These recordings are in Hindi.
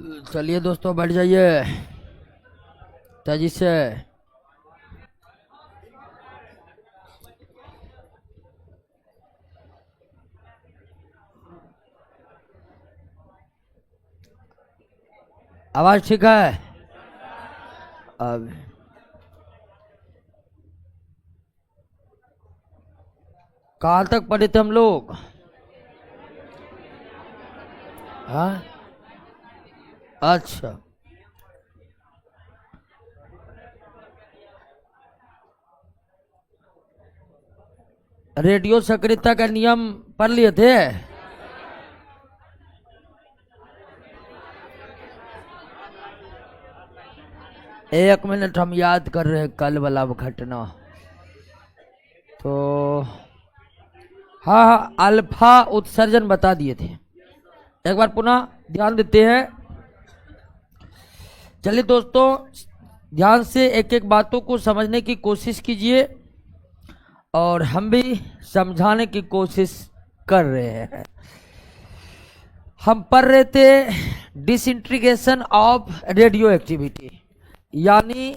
चलिए दोस्तों बैठ जाइए तेजी से। आवाज ठीक है? अब कहाँ तक पढ़े थे हम लोग? हाँ, अच्छा। रेडियो सक्रियता का नियम पढ़ लिए थे? एक मिनट, हम याद कर रहे हैं कल वाला घटना। तो हाँ हाँ, अल्फा उत्सर्जन बता दिए थे। एक बार पुनः ध्यान देते हैं। चलिए दोस्तों, ध्यान से एक एक बातों को समझने की कोशिश कीजिए और हम भी समझाने की कोशिश कर रहे हैं। हम पढ़ रहे थे डिसइंटीग्रेशन ऑफ रेडियो एक्टिविटी, यानी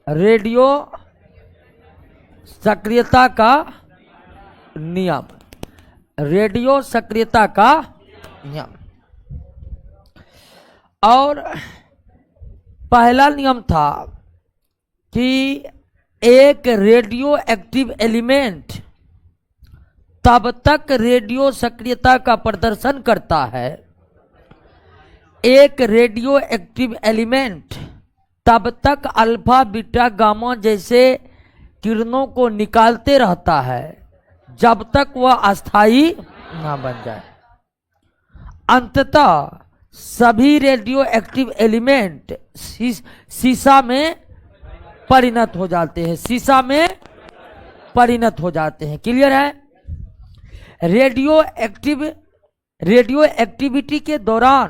रेडियो सक्रियता का नियम। रेडियो सक्रियता का नियम। और पहला नियम था कि एक रेडियो एक्टिव एलिमेंट तब तक रेडियो सक्रियता का प्रदर्शन करता है, एक रेडियो एक्टिव एलिमेंट तब तक अल्फा बीटा गामा जैसे किरणों को निकालते रहता है जब तक वह अस्थायी ना बन जाए। अंततः सभी रेडियो एक्टिव एलिमेंट सीसा में परिणत हो जाते हैं, सीसा में परिणत हो जाते हैं। क्लियर है? रेडियो एक्टिविटी के दौरान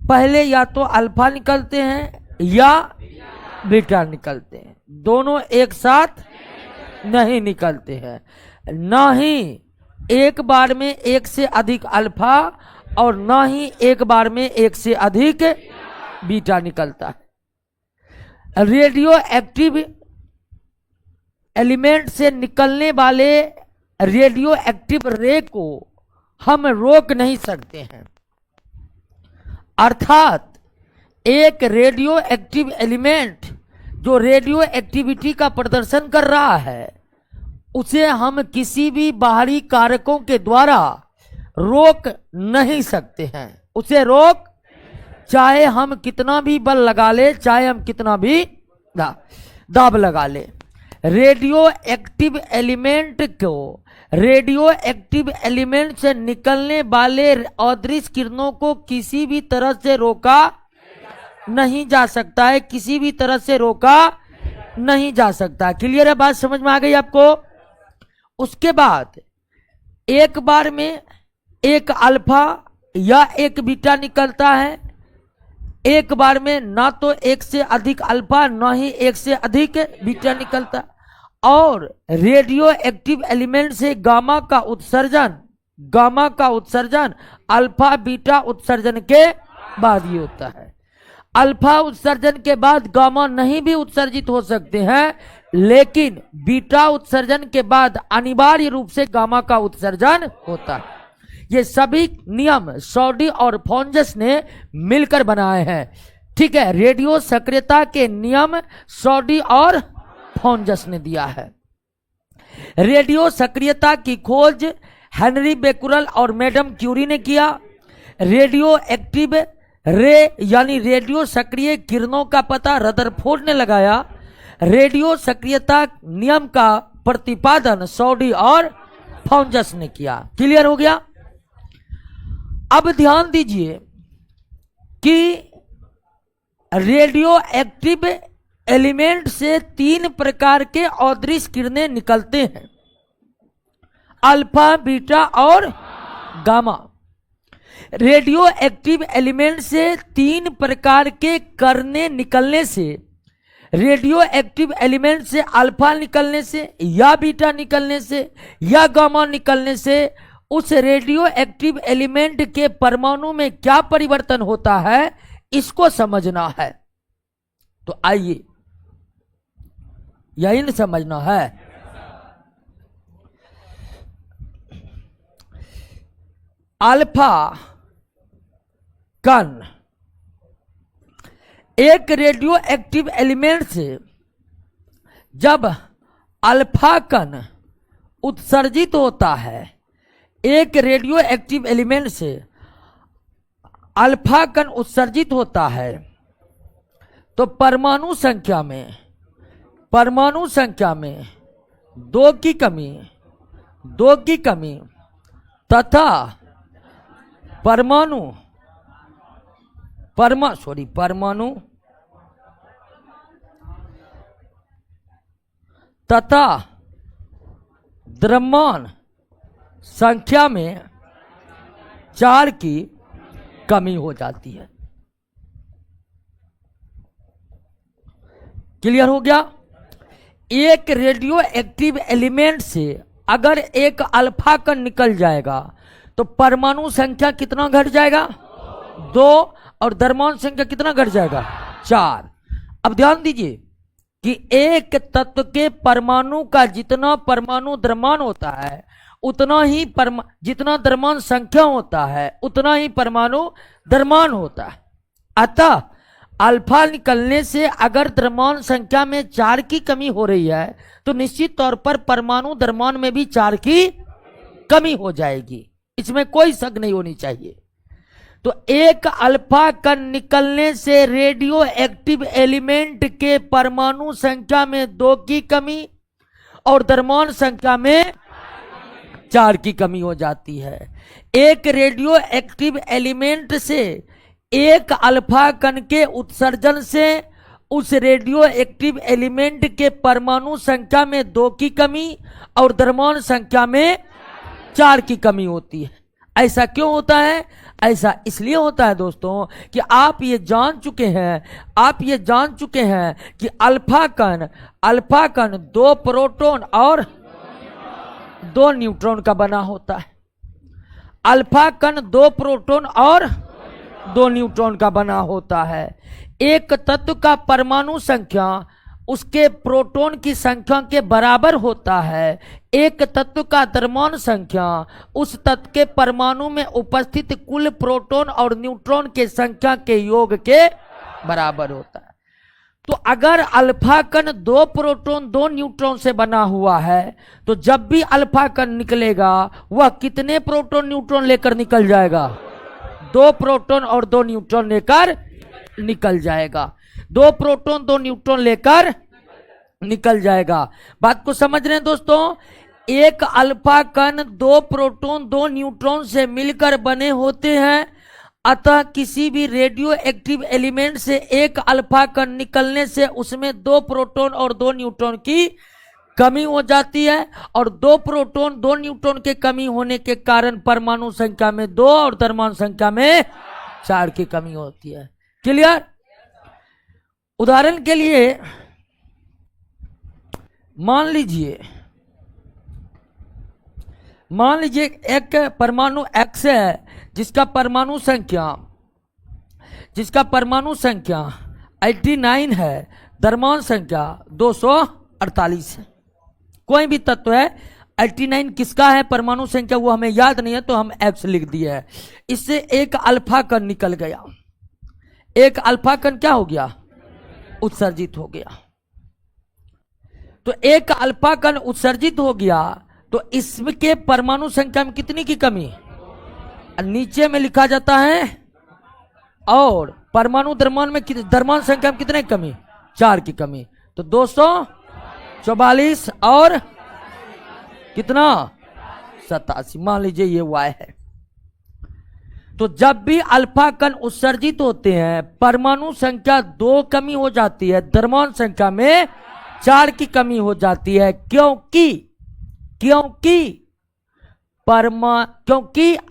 पहले या तो अल्फा निकलते हैं या बीटा निकलते हैं, दोनों एक साथ नहीं निकलते हैं। ना ही एक बार में एक से अधिक अल्फा और ना ही एक बार में एक से अधिक बीटा निकलता है। रेडियो एक्टिव एलिमेंट से निकलने वाले रेडियो एक्टिव रे को हम रोक नहीं सकते हैं। अर्थात एक रेडियो एक्टिव एलिमेंट जो रेडियो एक्टिविटी का प्रदर्शन कर रहा है उसे हम किसी भी बाहरी कारकों के द्वारा रोक नहीं सकते हैं। उसे रोक, चाहे हम कितना भी बल लगा ले, चाहे हम कितना भी दाब लगा ले। रेडियो एक्टिव एलिमेंट को रेडियो एक्टिव एलिमेंट से निकलने वाले अदृश्य किरणों को किसी भी तरह से रोका नहीं जा सकता है, किसी भी तरह से रोका नहीं जा सकता। क्लियर है? बात समझ में आ गई आपको? उसके बाद एक बार में एक अल्फा या एक बीटा निकलता है, एक बार में ना तो एक से अधिक अल्फा ना ही एक से अधिक बीटा निकलता। और रेडियो एक्टिव एलिमेंट से गामा का उत्सर्जन अल्फा बीटा उत्सर्जन के बाद ही होता है। अल्फा उत्सर्जन के बाद गामा नहीं भी उत्सर्जित हो सकते हैं, लेकिन बीटा उत्सर्जन के बाद अनिवार्य रूप से गामा का उत्सर्जन होता है। ये सभी नियम सॉडी और फोंजस ने मिलकर बनाए हैं। ठीक है, रेडियो सक्रियता के नियम सॉडी और फोंजस ने दिया है। रेडियो सक्रियता की खोज हेनरी बेकुरल और मैडम क्यूरी ने किया। रेडियो एक्टिव रे यानी रेडियो सक्रिय किरणों का पता रदरफोर्ड ने लगाया। रेडियो सक्रियता नियम का प्रतिपादन सॉडी और फोंजस ने किया। क्लियर हो गया? अब ध्यान दीजिए कि रेडियो एक्टिव एलिमेंट से तीन प्रकार के अदृश्य किरणें निकलते हैं, अल्फा बीटा और गामा। रेडियो एक्टिव एलिमेंट से तीन प्रकार के किरणें निकलने से, रेडियो एक्टिव एलिमेंट से अल्फा निकलने से या बीटा निकलने से या गामा निकलने से उस रेडियो एक्टिव एलिमेंट के परमाणु में क्या परिवर्तन होता है, इसको समझना है। तो आइए, यही न समझना है। अल्फा कण एक रेडियो एक्टिव एलिमेंट से जब अल्फा कण उत्सर्जित होता है, एक रेडियो एक्टिव एलिमेंट से अल्फा कण उत्सर्जित होता है, तो परमाणु संख्या में दो की कमी तथा परमाणु तथा द्रव्यमान संख्या में 4 की कमी हो जाती है। क्लियर हो गया? एक रेडियो एक्टिव एलिमेंट से अगर एक अल्फा कण निकल जाएगा तो परमाणु संख्या कितना घट जाएगा? 2, और द्रव्यमान संख्या कितना घट जाएगा? 4। अब ध्यान दीजिए कि एक तत्व के परमाणु का जितना परमाणु द्रव्यमान होता है उतना ही जितना द्रव्यमान संख्या होता है उतना ही परमाणु द्रव्यमान होता है। अतः अल्फा निकलने से अगर द्रव्यमान संख्या में 4 की कमी हो रही है तो निश्चित तौर पर परमाणु द्रव्यमान में भी 4 की कमी हो जाएगी, इसमें कोई शक नहीं होनी चाहिए। तो एक अल्फा कण निकलने से रेडियो एक्टिव एलिमेंट के परमाणु संख्या में 2 की कमी और द्रव्यमान संख्या में 4 की कमी हो जाती है। एक रेडियो एक्टिव एलिमेंट से एक अल्फा कण के उत्सर्जन से उस रेडियो एक्टिव एलिमेंट के परमाणु संख्या में 2 की कमी और द्रव्यमान संख्या में 4 की कमी होती है। ऐसा क्यों होता है? ऐसा इसलिए होता है दोस्तों कि आप ये जान चुके हैं कि अल्फा कण 2 प्रोटॉन और 2 न्यूट्रॉन का बना होता है। अल्फा कण 2 प्रोटॉन और 2 न्यूट्रॉन का बना होता है। एक तत्व का परमाणु संख्या उसके प्रोटॉन की संख्या के बराबर होता है। एक तत्व का द्रव्यमान संख्या उस तत्व के परमाणु में उपस्थित कुल प्रोटॉन और न्यूट्रॉन के संख्या के योग के बराबर होता है। तो अगर अल्फा कण 2 प्रोटॉन 2 न्यूट्रॉन से बना हुआ है तो जब भी अल्फा कण निकलेगा वह कितने प्रोटॉन न्यूट्रॉन लेकर निकल जाएगा? 2 प्रोटॉन और 2 न्यूट्रॉन लेकर निकल जाएगा। 2 प्रोटॉन 2 न्यूट्रॉन लेकर निकल जाएगा। बात को समझ रहे हैं दोस्तों? एक अल्फा कण 2 प्रोटॉन 2 न्यूट्रॉन से मिलकर बने होते हैं। अतः किसी भी रेडियो एक्टिव एलिमेंट से एक अल्फा कण निकलने से उसमें 2 प्रोटॉन और 2 न्यूट्रॉन की कमी हो जाती है और 2 प्रोटॉन 2 न्यूट्रॉन के कमी होने के कारण परमाणु संख्या में 2 और द्रव्यमान संख्या में 4 की कमी होती है। क्लियर? उदाहरण के लिए मान लीजिए एक परमाणु X है जिसका परमाणु संख्या 89 है, द्रव्यमान संख्या 248 है। कोई भी तत्व है, 89 किसका है परमाणु संख्या वो हमें याद नहीं है तो हम X लिख दिया है। इससे एक अल्फा कण निकल गया। एक अल्फा कण क्या हो गया? उत्सर्जित हो गया। तो एक अल्फा कण उत्सर्जित हो गया तो इसके परमाणु संख्या में कितनी की कमी? नीचे में लिखा जाता है और परमाणु द्रव्यमान संख्या में कितने की कमी? 4 की कमी। तो 244 और कितना? 87। मान लीजिए ये Y है। तो जब भी अल्फा कण उत्सर्जित होते हैं परमाणु संख्या 2 कमी हो जाती है, द्रव्यमान संख्या में 4 की कमी हो जाती है। क्योंकि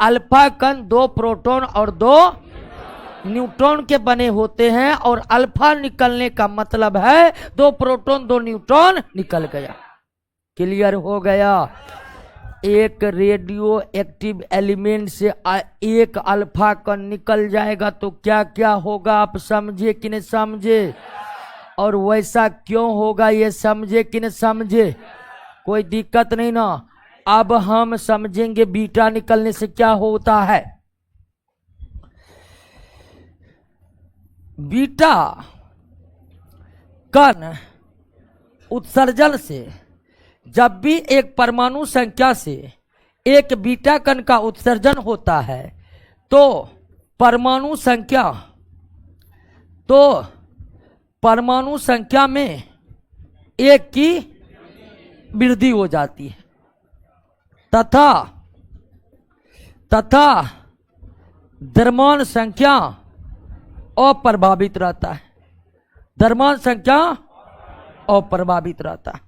अल्फा कण 2 प्रोटॉन और 2 न्यूट्रॉन के बने होते हैं और अल्फा निकलने का मतलब है 2 प्रोटॉन 2 न्यूट्रॉन निकल गया। क्लियर हो गया? एक रेडियो एक्टिव एलिमेंट से एक अल्फा कण निकल जाएगा तो क्या क्या होगा, आप समझे कि नहीं समझे? और वैसा क्यों होगा ये समझे कि नहीं समझे? कोई दिक्कत नहीं ना। अब हम समझेंगे बीटा निकलने से क्या होता है। बीटा कण उत्सर्जन से, जब भी एक परमाणु संख्या से एक बीटा कण का उत्सर्जन होता है तो परमाणु संख्या में एक की वृद्धि हो जाती है तथा द्रव्यमान संख्या अप्रभावित रहता है। द्रव्यमान संख्या अप्रभावित रहता है।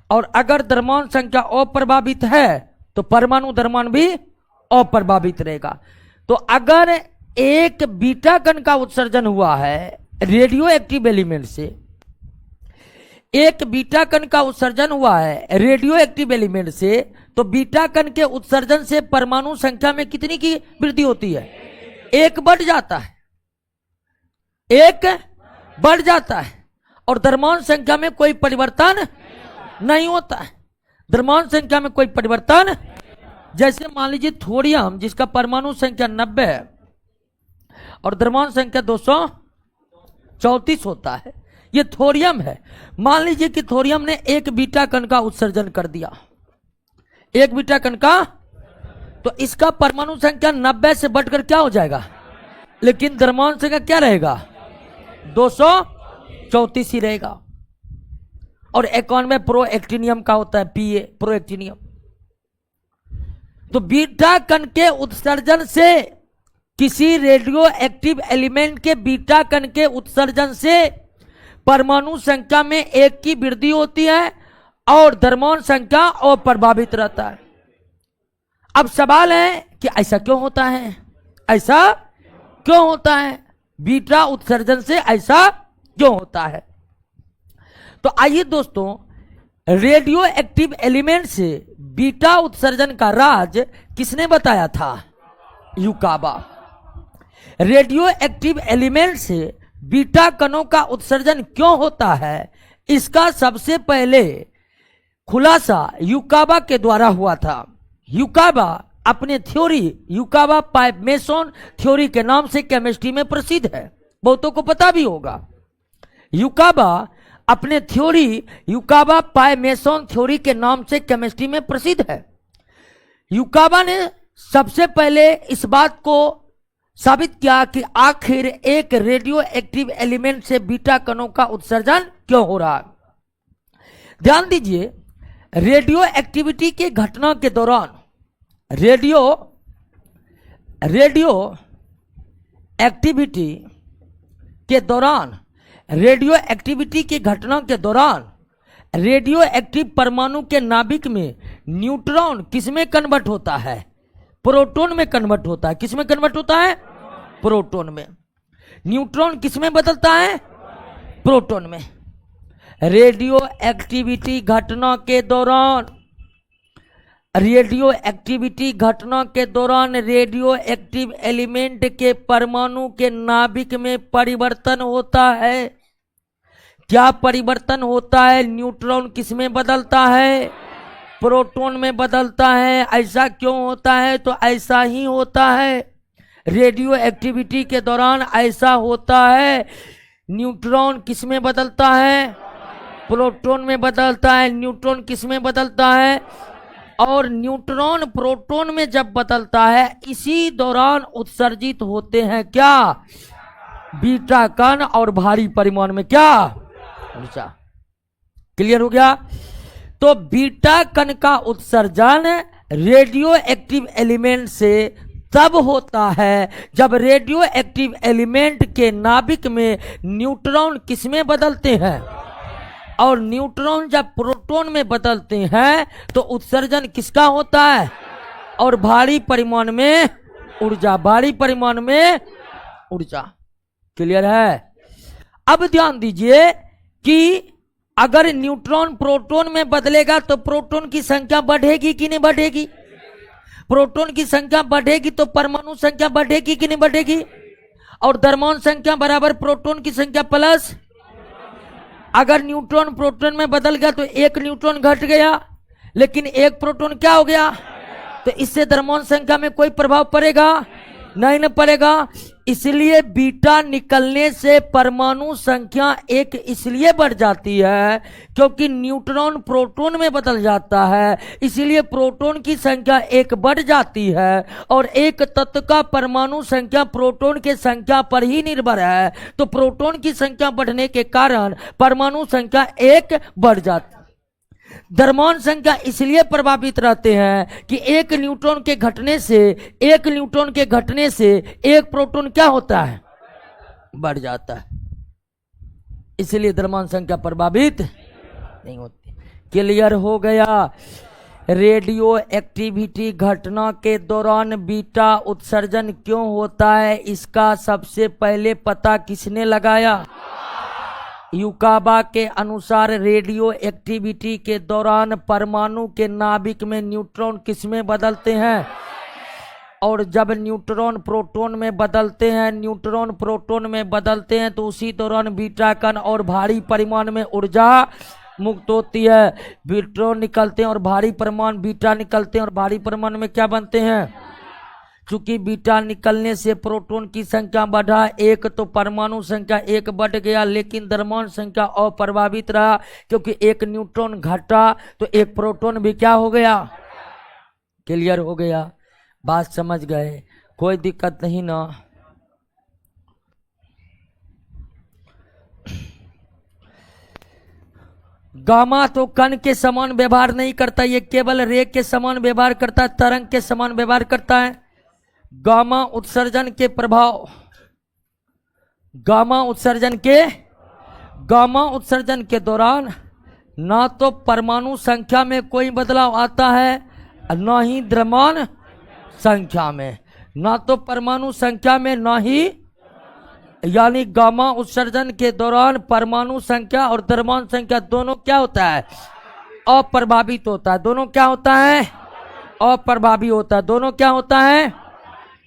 और अगर द्रव्यमान संख्या अप्रभावित है तो परमाणु द्रव्यमान भी अप्रभावित रहेगा। तो अगर एक बीटा कण का उत्सर्जन हुआ है रेडियो एक्टिव एलिमेंट से, एक बीटा कण का उत्सर्जन हुआ है रेडियो एक्टिव एलिमेंट से, तो बीटा कण के उत्सर्जन से परमाणु संख्या में कितनी की वृद्धि होती है? एक बढ़ जाता है, एक बढ़ जाता है। और द्रव्यमान संख्या में कोई परिवर्तन नहीं होता है। द्रव्यमान संख्या में कोई परिवर्तन, जैसे मान लीजिए थोरियम जिसका परमाणु संख्या 90 है और द्रव्यमान संख्या 234 होता है, ये थोरियम है। मान लीजिए कि थोरियम ने एक बीटा कण का उत्सर्जन कर दिया, एक बीटा कण का, तो इसका परमाणु संख्या 90 से बढ़कर क्या हो जाएगा, लेकिन द्रव्यमान संख्या क्या रहेगा, 234 ही रहेगा। और 91 प्रोएक्टिनियम का होता है, पीए प्रोएक्टिनियम। तो बीटा कण के उत्सर्जन से, किसी रेडियो एक्टिव एलिमेंट के बीटा कण के उत्सर्जन से परमाणु संख्या में एक की वृद्धि होती है और द्रव्यमान संख्या अप्रभावित रहता है। अब सवाल है कि ऐसा क्यों होता है, ऐसा क्यों होता है, बीटा उत्सर्जन से ऐसा क्यों होता है? तो आइए दोस्तों, रेडियो एक्टिव एलिमेंट से बीटा उत्सर्जन का राज किसने बताया था? युकावा। रेडियो एक्टिव एलिमेंट से बीटा कणों का उत्सर्जन क्यों होता है, इसका सबसे पहले खुलासा युकावा के द्वारा हुआ था। युकावा अपने थ्योरी, युकावा पाई-मेसन थ्योरी के नाम से केमिस्ट्री में प्रसिद्ध है, बहुतों को पता भी होगा। युकावा अपने थ्योरी, युकावा पाई-मेसन थ्योरी के नाम से केमिस्ट्री में प्रसिद्ध है। युकावा ने सबसे पहले इस बात को साबित किया कि आखिर एक रेडियो एक्टिव एलिमेंट से बीटा कणों का उत्सर्जन क्यों हो रहा है। ध्यान दीजिए, रेडियो एक्टिविटी के घटना के दौरान, रेडियो एक्टिविटी के दौरान, रेडियो एक्टिविटी की घटना के दौरान रेडियो एक्टिव परमाणु के नाभिक में न्यूट्रॉन किसमें कन्वर्ट होता है? प्रोटॉन में कन्वर्ट होता है। किसमें कन्वर्ट होता है? प्रोटॉन में। न्यूट्रॉन किसमें बदलता है? प्रोटॉन में। रेडियो एक्टिविटी घटना के दौरान, रेडियो एक्टिविटी घटना के दौरान रेडियो एक्टिव एलिमेंट के परमाणु के नाभिक में परिवर्तन होता है। क्या परिवर्तन होता है? न्यूट्रॉन किसमें बदलता है? प्रोटॉन में बदलता है। ऐसा क्यों होता है? तो ऐसा ही होता है, रेडियो एक्टिविटी के दौरान ऐसा होता है। न्यूट्रॉन किसमें बदलता है? प्रोटॉन में बदलता है। न्यूट्रॉन किसमें बदलता है? और न्यूट्रॉन प्रोटॉन में जब बदलता है, इसी दौरान उत्सर्जित होते हैं क्या? बीटा कण और भारी परिमाण में क्या? ऊर्जा। क्लियर हो गया? तो बीटा कण का उत्सर्जन रेडियो एक्टिव एलिमेंट से तब होता है जब रेडियो एक्टिव एलिमेंट के नाभिक में न्यूट्रॉन किसमें बदलते हैं, और न्यूट्रॉन जब प्रोटॉन में बदलते हैं तो उत्सर्जन किसका होता है? और भारी परिमाण में ऊर्जा, भारी परिमाण में ऊर्जा। क्लियर है? अब ध्यान दीजिए कि अगर न्यूट्रॉन प्रोटॉन में बदलेगा तो प्रोटॉन की संख्या बढ़ेगी कि नहीं बढ़ेगी? प्रोटॉन की संख्या बढ़ेगी तो परमाणु संख्या बढ़ेगी कि नहीं बढ़ेगी? और द्रव्यमान संख्या बराबर प्रोटॉन की संख्या प्लस। अगर न्यूट्रॉन प्रोटॉन में बदल गया तो एक न्यूट्रॉन घट गया, लेकिन एक प्रोटॉन क्या हो गया? तो इससे द्रव्यमान संख्या में कोई प्रभाव पड़ेगा? नहीं न पड़ेगा। इसलिए बीटा निकलने से परमाणु संख्या एक इसलिए बढ़ जाती है क्योंकि न्यूट्रॉन प्रोटॉन में बदल जाता है, इसलिए प्रोटॉन की संख्या एक बढ़ जाती है। और एक तत्व का परमाणु संख्या प्रोटॉन के संख्या पर ही निर्भर है, तो प्रोटॉन की संख्या बढ़ने के कारण परमाणु संख्या एक बढ़ जाती है। द्रव्यमान संख्या इसलिए प्रभावित रहते हैं कि एक न्यूट्रॉन के घटने से एक प्रोटॉन क्या होता है? बढ़ जाता है। इसलिए द्रव्यमान संख्या प्रभावित नहीं होती। क्लियर हो गया? रेडियो एक्टिविटी घटना के दौरान बीटा उत्सर्जन क्यों होता है, इसका सबसे पहले पता किसने लगाया? युकाबा के अनुसार रेडियो एक्टिविटी के दौरान परमाणु के नाभिक में न्यूट्रॉन किसमें बदलते हैं? और जब न्यूट्रॉन प्रोटॉन में बदलते हैं तो उसी दौरान बीटा कण और भारी परिमाण में ऊर्जा मुक्त होती है। न्यूट्रॉन निकलते हैं और भारी परिमाण बीटा निकलते हैं और भारी परिमाण में क्या बनते हैं? चूंकि बीटा निकलने से प्रोटॉन की संख्या बढ़ा एक, तो परमाणु संख्या एक बढ़ गया, लेकिन द्रव्यमान संख्या अप्रभावित रहा क्योंकि एक न्यूट्रॉन घटा तो एक प्रोटॉन भी क्या हो गया? क्लियर हो गया? बात समझ गए? कोई दिक्कत नहीं ना? गामा तो कण के समान व्यवहार नहीं करता, ये केवल रे के समान व्यवहार करता है, तरंग के समान व्यवहार करता है। गामा उत्सर्जन के दौरान ना तो परमाणु संख्या में कोई बदलाव आता है, ना ही द्रव्यमान संख्या में, ना तो परमाणु संख्या में ना ही, यानी गामा उत्सर्जन के दौरान परमाणु संख्या और द्रव्यमान संख्या दोनों क्या होता है? अप्रभावित होता है। दोनों क्या होता है? अप्रभावी होता है। दोनों क्या होता है?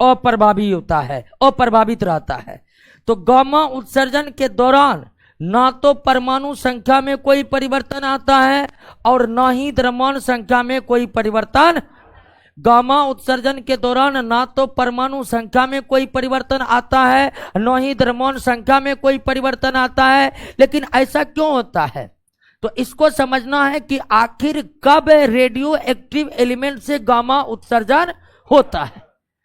अप्रभावी होता है, अप्रभावित रहता है। तो गामा उत्सर्जन के दौरान ना तो परमाणु संख्या में कोई परिवर्तन आता है और ना ही द्रव्यमान संख्या में कोई परिवर्तन। गामा उत्सर्जन के दौरान ना तो परमाणु संख्या में कोई परिवर्तन आता है, ना ही द्रव्यमान संख्या में कोई परिवर्तन आता है। लेकिन ऐसा क्यों होता है? तो इसको समझना है कि आखिर कब रेडियो एक्टिव एलिमेंट से गामा उत्सर्जन होता है।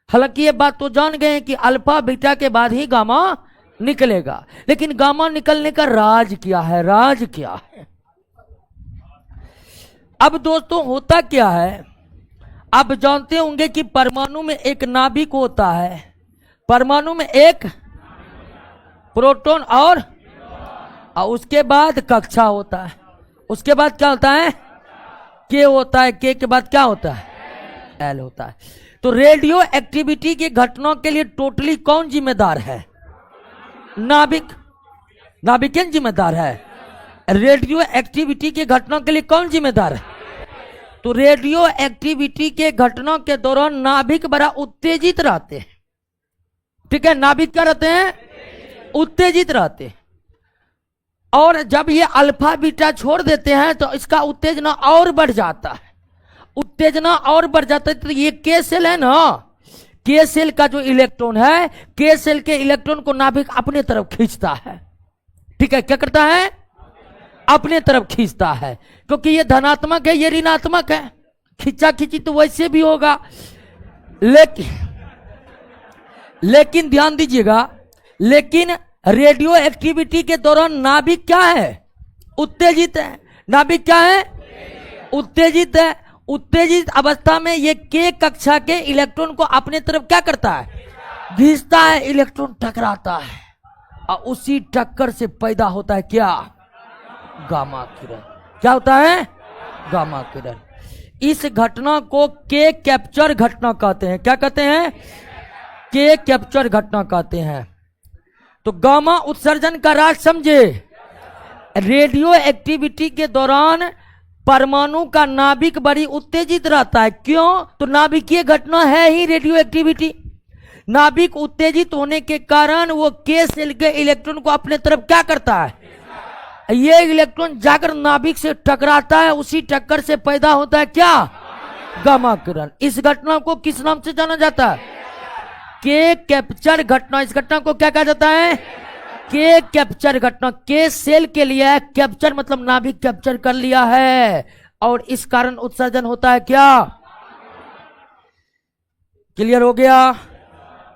हालांकि ये बात तो जान गए हैं कि अल्फा बीटा के बाद ही गामा निकलेगा, लेकिन गामा निकलने का राज क्या है? अब दोस्तों होता क्या है, आप जानते होंगे कि परमाणु में एक नाभिक होता है, परमाणु में एक प्रोटॉन और उसके बाद कक्षा होता है। उसके बाद क्या होता है? के होता है। के बाद क्या होता है? एल होता है। तो रेडियो एक्टिविटी की घटनाओं के लिए टोटली कौन जिम्मेदार है? नाभिक जिम्मेदार है। रेडियो एक्टिविटी की घटनाओं के लिए कौन जिम्मेदार है? तो रेडियो एक्टिविटी के घटनाओं के दौरान नाभिक बड़ा उत्तेजित रहते हैं। ठीक है, नाभिक क्या रहते हैं? उत्तेजित रहते हैं। और जब ये अल्फा बीटा छोड़ देते हैं तो इसका उत्तेजना और बढ़ जाता है। तो ये के सेल है ना, के सेल का जो इलेक्ट्रॉन है, के सेल के इलेक्ट्रॉन को नाभिक अपने तरफ खींचता है। ठीक है, क्या करता है? अपने तरफ खींचता है, क्योंकि ये धनात्मक है, ये ऋणात्मक है। खींचा खींची तो वैसे भी होगा, लेकिन ध्यान दीजिएगा, लेकिन रेडियो एक्टिविटी के दौरान नाभिक क्या है? उत्तेजित है। नाभिक क्या है? उत्तेजित है। उत्तेजित अवस्था में ये के कक्षा के इलेक्ट्रॉन को अपने तरफ क्या करता है? खींचता है। इलेक्ट्रॉन टकराता है और उसी टक्कर से पैदा होता है क्या? गामा किरण। क्या होता है? गामा किरण। इस घटना को के कैप्चर घटना कहते हैं। क्या कहते हैं? के कैप्चर घटना कहते हैं। तो गामा उत्सर्जन का राज समझे। रेडियो एक्टिविटी के दौरान परमाणु का नाभिक बड़ी उत्तेजित रहता है। क्यों? तो नाभिकीय घटना है ही रेडियो एक्टिविटी। नाभिक उत्तेजित होने के कारण वो के सेल के इलेक्ट्रॉन को अपने तरफ क्या करता है, ये इलेक्ट्रॉन जाकर नाभिक से टकराता है, उसी टक्कर से पैदा होता है क्या, गामा किरण। इस घटना को किस नाम से जाना जाता है, के कैप्चर घटना। इस घटना को क्या कहा जाता है, के कैप्चर घटना। के सेल के लिए कैप्चर मतलब नाभिक कैप्चर कर लिया है और इस कारण उत्सर्जन होता है क्या। क्लियर हो गया।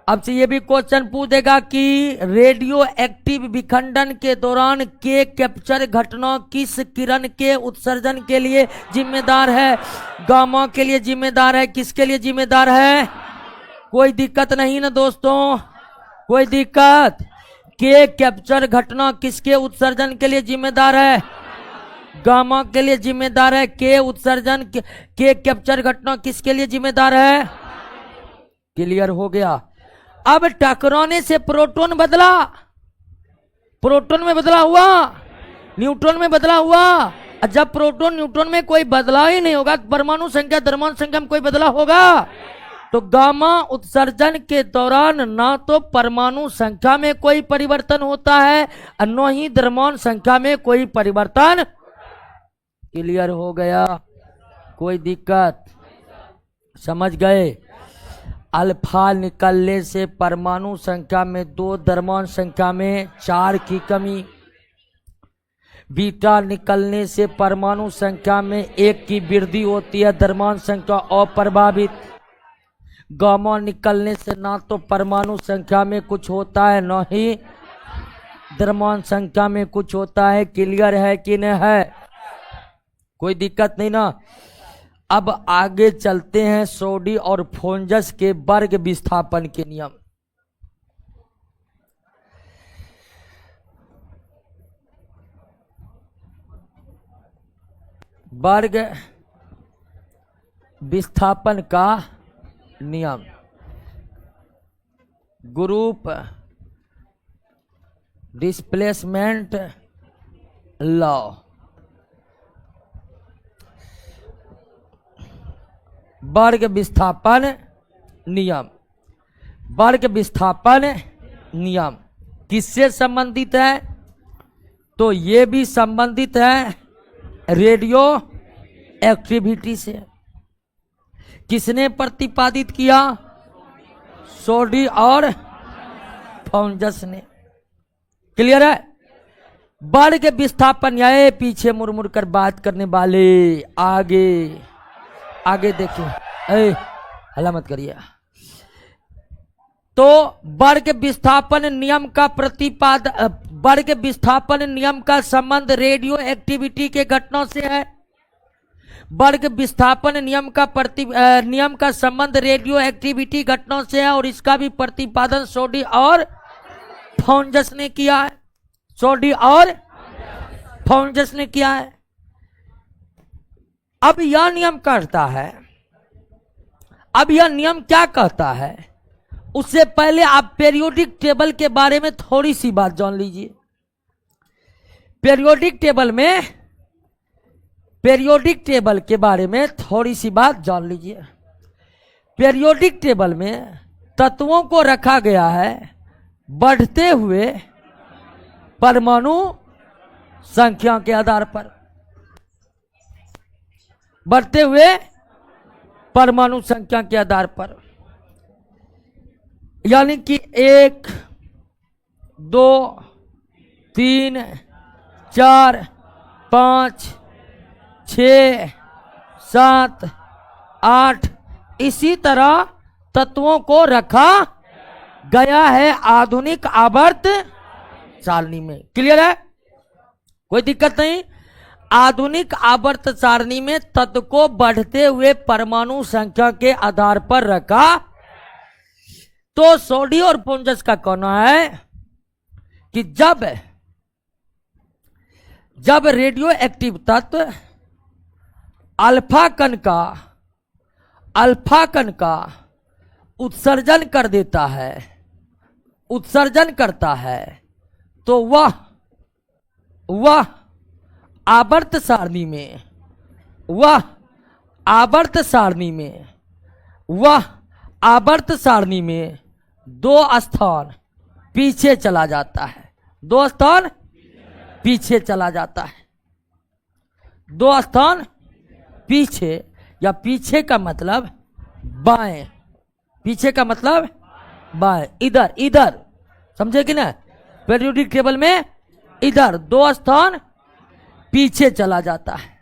अब से ये भी क्वेश्चन पूछेगा कि रेडियो एक्टिव विखंडन के दौरान के कैप्चर घटना किस किरण के उत्सर्जन के लिए जिम्मेदार है, गामा के लिए जिम्मेदार है, किसके लिए जिम्मेदार है। कोई दिक्कत नहीं ना दोस्तों, कोई दिक्कत। के कैप्चर घटना किसके उत्सर्जन के लिए जिम्मेदार है, गामा के लिए जिम्मेदार है। के उत्सर्जन के कैप्चर घटना किसके लिए जिम्मेदार है। क्लियर हो गया। अब टकराने से प्रोटॉन बदला, प्रोटॉन में बदला हुआ, न्यूट्रॉन में बदला हुआ। जब प्रोटॉन न्यूट्रॉन में कोई बदलाव ही नहीं होगा, परमाणु संख्या द्रव्यमान संख्या में कोई बदलाव होगा, तो गामा उत्सर्जन के दौरान ना तो परमाणु संख्या में कोई परिवर्तन होता है और न ही द्रव्यमान संख्या में कोई परिवर्तन। क्लियर हो गया। कोई दिक्कत, समझ गए। अल्फा निकलने से परमाणु संख्या में 2, द्रव्यमान संख्या में 4 की कमी। बीटा निकलने से परमाणु संख्या में 1 की वृद्धि होती है, द्रव्यमान संख्या अप्रभावित। गामा निकलने से ना तो परमाणु संख्या में कुछ होता है न ही द्रव्यमान संख्या में कुछ होता है। क्लियर है कि नहीं है, कोई दिक्कत नहीं ना। अब आगे चलते हैं सोडी और फोंजस के वर्ग विस्थापन के नियम। वर्ग विस्थापन का नियम, ग्रुप डिस्प्लेसमेंट लॉ। वर्ग विस्थापन नियम। वर्ग विस्थापन नियम किससे संबंधित है, तो ये भी संबंधित है रेडियो एक्टिविटी से। किसने प्रतिपादित किया, सोडी और फोंजस ने। क्लियर है। वर्ग विस्थापन, या पीछे मुड़ कर बात करने वाले आगे आगे देखिए, हल्ला मत करिए। तो वर्ग विस्थापन नियम का वर्ग विस्थापन नियम का संबंध रेडियो एक्टिविटी के घटना से है। वर्ग विस्थापन नियम का संबंध रेडियो एक्टिविटी घटना से है और इसका भी प्रतिपादन सोडी और फोंजस ने किया है। सोडी और फोंजस ने किया है। अब यह नियम कहता है, अब यह नियम क्या कहता है, उससे पहले आप पीरियोडिक टेबल के बारे में थोड़ी सी बात जान लीजिए। पीरियोडिक टेबल के बारे में थोड़ी सी बात जान लीजिए। पीरियोडिक टेबल में तत्वों को रखा गया है बढ़ते हुए परमाणु संख्या के आधार पर, बढ़ते हुए परमाणु संख्या के आधार पर। यानी कि 1, 2, 3, 4, 5, 6, 7, 8 इसी तरह तत्वों को रखा गया है आधुनिक आवर्त सारणी में। क्लियर है, कोई दिक्कत नहीं। आधुनिक आवर्त सारणी में तत्व को बढ़ते हुए परमाणु संख्या के आधार पर रखा। तो सोडी और फोंजस का कहना है कि जब रेडियो एक्टिव तत्व अल्फा कण का उत्सर्जन कर देता है, उत्सर्जन करता है, तो वह आवर्त सारणी में वह आवर्त सारणी में वह आवर्त सारणी में 2 स्थान पीछे चला जाता है, 2 स्थान पीछे चला जाता है, 2 स्थान पीछे, या पीछे का मतलब बाएं, पीछे का मतलब बाएं, इधर इधर, समझे कि ना, पीरियोडिक टेबल में इधर 2 स्थान पीछे चला जाता है।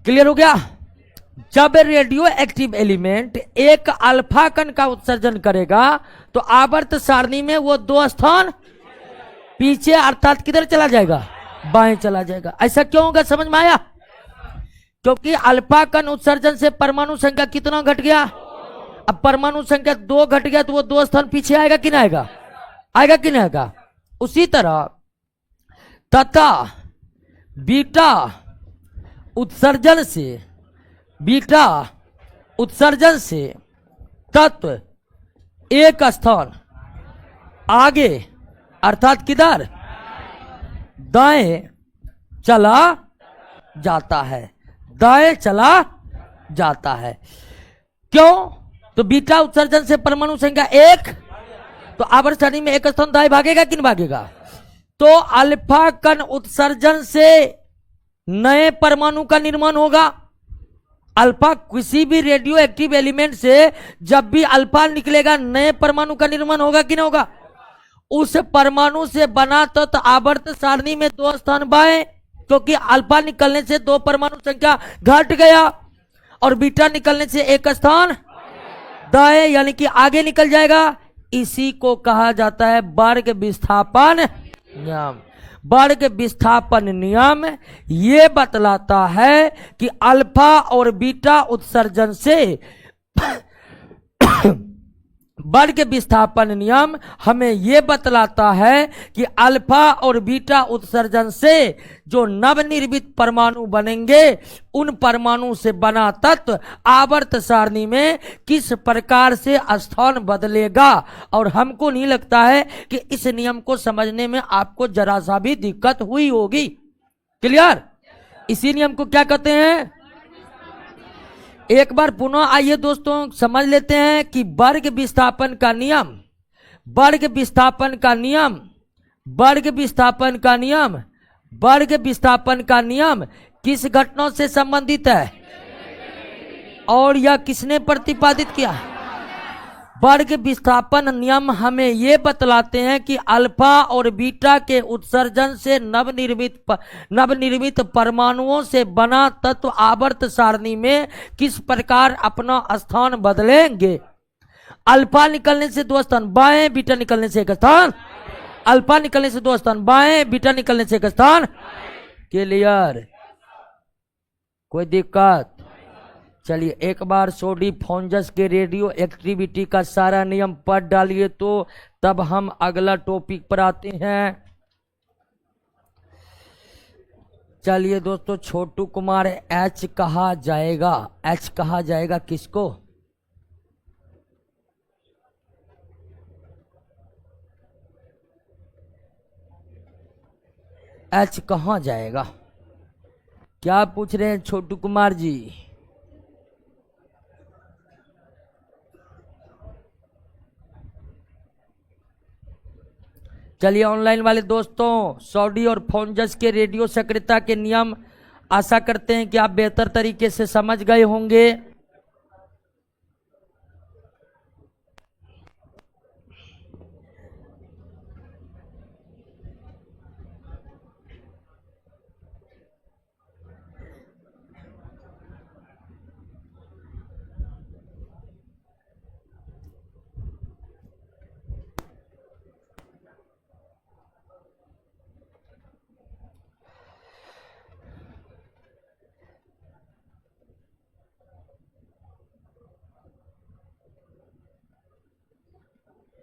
क्लियर हो गया? जब रेडियो एक्टिव एलिमेंट एक अल्फा कण का उत्सर्जन करेगा तो आवर्त सारणी में वो 2 स्थान पीछे, अर्थात किधर चला जाएगा, बाएं चला जाएगा। ऐसा क्यों होगा, समझ में आया? क्योंकि अल्फा कण उत्सर्जन से परमाणु संख्या कितना घट गया, अब परमाणु संख्या 2 घट गया तो वो 2 स्थान पीछे आएगा कि नहीं आएगा, आएगा कि नहीं आएगा। उसी तरह तथा बीटा उत्सर्जन से, बीटा उत्सर्जन से तत्व एक स्थान आगे, अर्थात किधर, दाएं चला जाता है, दाएं चला जाता है। क्यों? तो बीटा उत्सर्जन से परमाणु संख्या 1, तो आवर्त सारणी में एक स्थान दाएं भागेगा कि नहीं भागेगा। तो अल्फा कण उत्सर्जन से नए परमाणु का निर्माण होगा। अल्फा, किसी भी रेडियो एक्टिव एलिमेंट से जब भी अल्फा निकलेगा नए परमाणु का निर्माण होगा कि नहीं होगा। उस परमाणु से बना तत्व आवर्त सारणी में 2 स्थान बाएं, क्योंकि अल्फा निकलने से 2 परमाणु संख्या घट गया, और बीटा निकलने से 1 स्थान दाएं, यानी कि आगे निकल जाएगा। इसी को कहा जाता है वर्ग विस्थापन नियम। वर्ग विस्थापन नियम ये बतलाता है कि अल्फा और बीटा उत्सर्जन से वर्ग विस्थापन नियम हमें यह बतलाता है कि अल्फा और बीटा उत्सर्जन से जो नवनिर्मित परमाणु बनेंगे उन परमाणु से बना तत्व आवर्त सारणी में किस प्रकार से स्थान बदलेगा। और हमको नहीं लगता है कि इस नियम को समझने में आपको जरा सा भी दिक्कत हुई होगी। क्लियर? इसी नियम को क्या कहते हैं? एक बार पुनः आइए दोस्तों समझ लेते हैं कि वर्ग विस्थापन का नियम, वर्ग विस्थापन का नियम, वर्ग विस्थापन का नियम, वर्ग विस्थापन का नियम किस घटना से संबंधित है और यह किसने प्रतिपादित किया? वर्ग विस्थापन नियम हमें ये बतलाते हैं कि अल्फा और बीटा के उत्सर्जन से नवनिर्मित परमाणुओं से बना तत्व आवर्त सारणी में किस प्रकार अपना स्थान बदलेंगे। अल्फा निकलने से 2 स्थान बाएं, बीटा निकलने से 1 स्थान, अल्फा निकलने से 2 स्थान बाएं, बीटा निकलने से 1 स्थान। क्लियर? कोई दिक्कत? चलिए एक बार सोडी फोंजस के रेडियो एक्टिविटी का सारा नियम पढ़ डालिए, तो तब हम अगला टॉपिक पर आते हैं। चलिए दोस्तों, छोटू कुमार एच कहा जाएगा, एच कहा जाएगा किसको? एच कहाँ जाएगा? क्या पूछ रहे हैं छोटू कुमार जी? चलिए ऑनलाइन वाले दोस्तों, सॉडी और फोंजस के रेडियो सक्रियता के नियम आशा करते हैं कि आप बेहतर तरीके से समझ गए होंगे।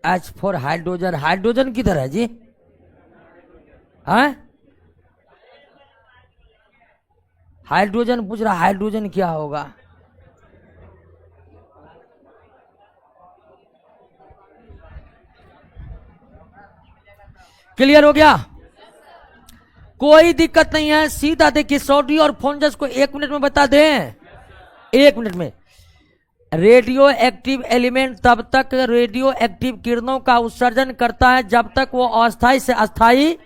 H फॉर हाइड्रोजन, हाइड्रोजन किधर है जी? हाँ, हाइड्रोजन पूछ रहा, हाइड्रोजन क्या होगा? क्लियर हो गया? कोई दिक्कत नहीं है, सीधा देखिए सोडियम और फोन्जस को 1 मिनट में बता दें, 1 मिनट में। रेडियो एक्टिव एलिमेंट तब तक रेडियो एक्टिव किरणों का उत्सर्जन करता है जब तक वो अस्थायी से अस्थायी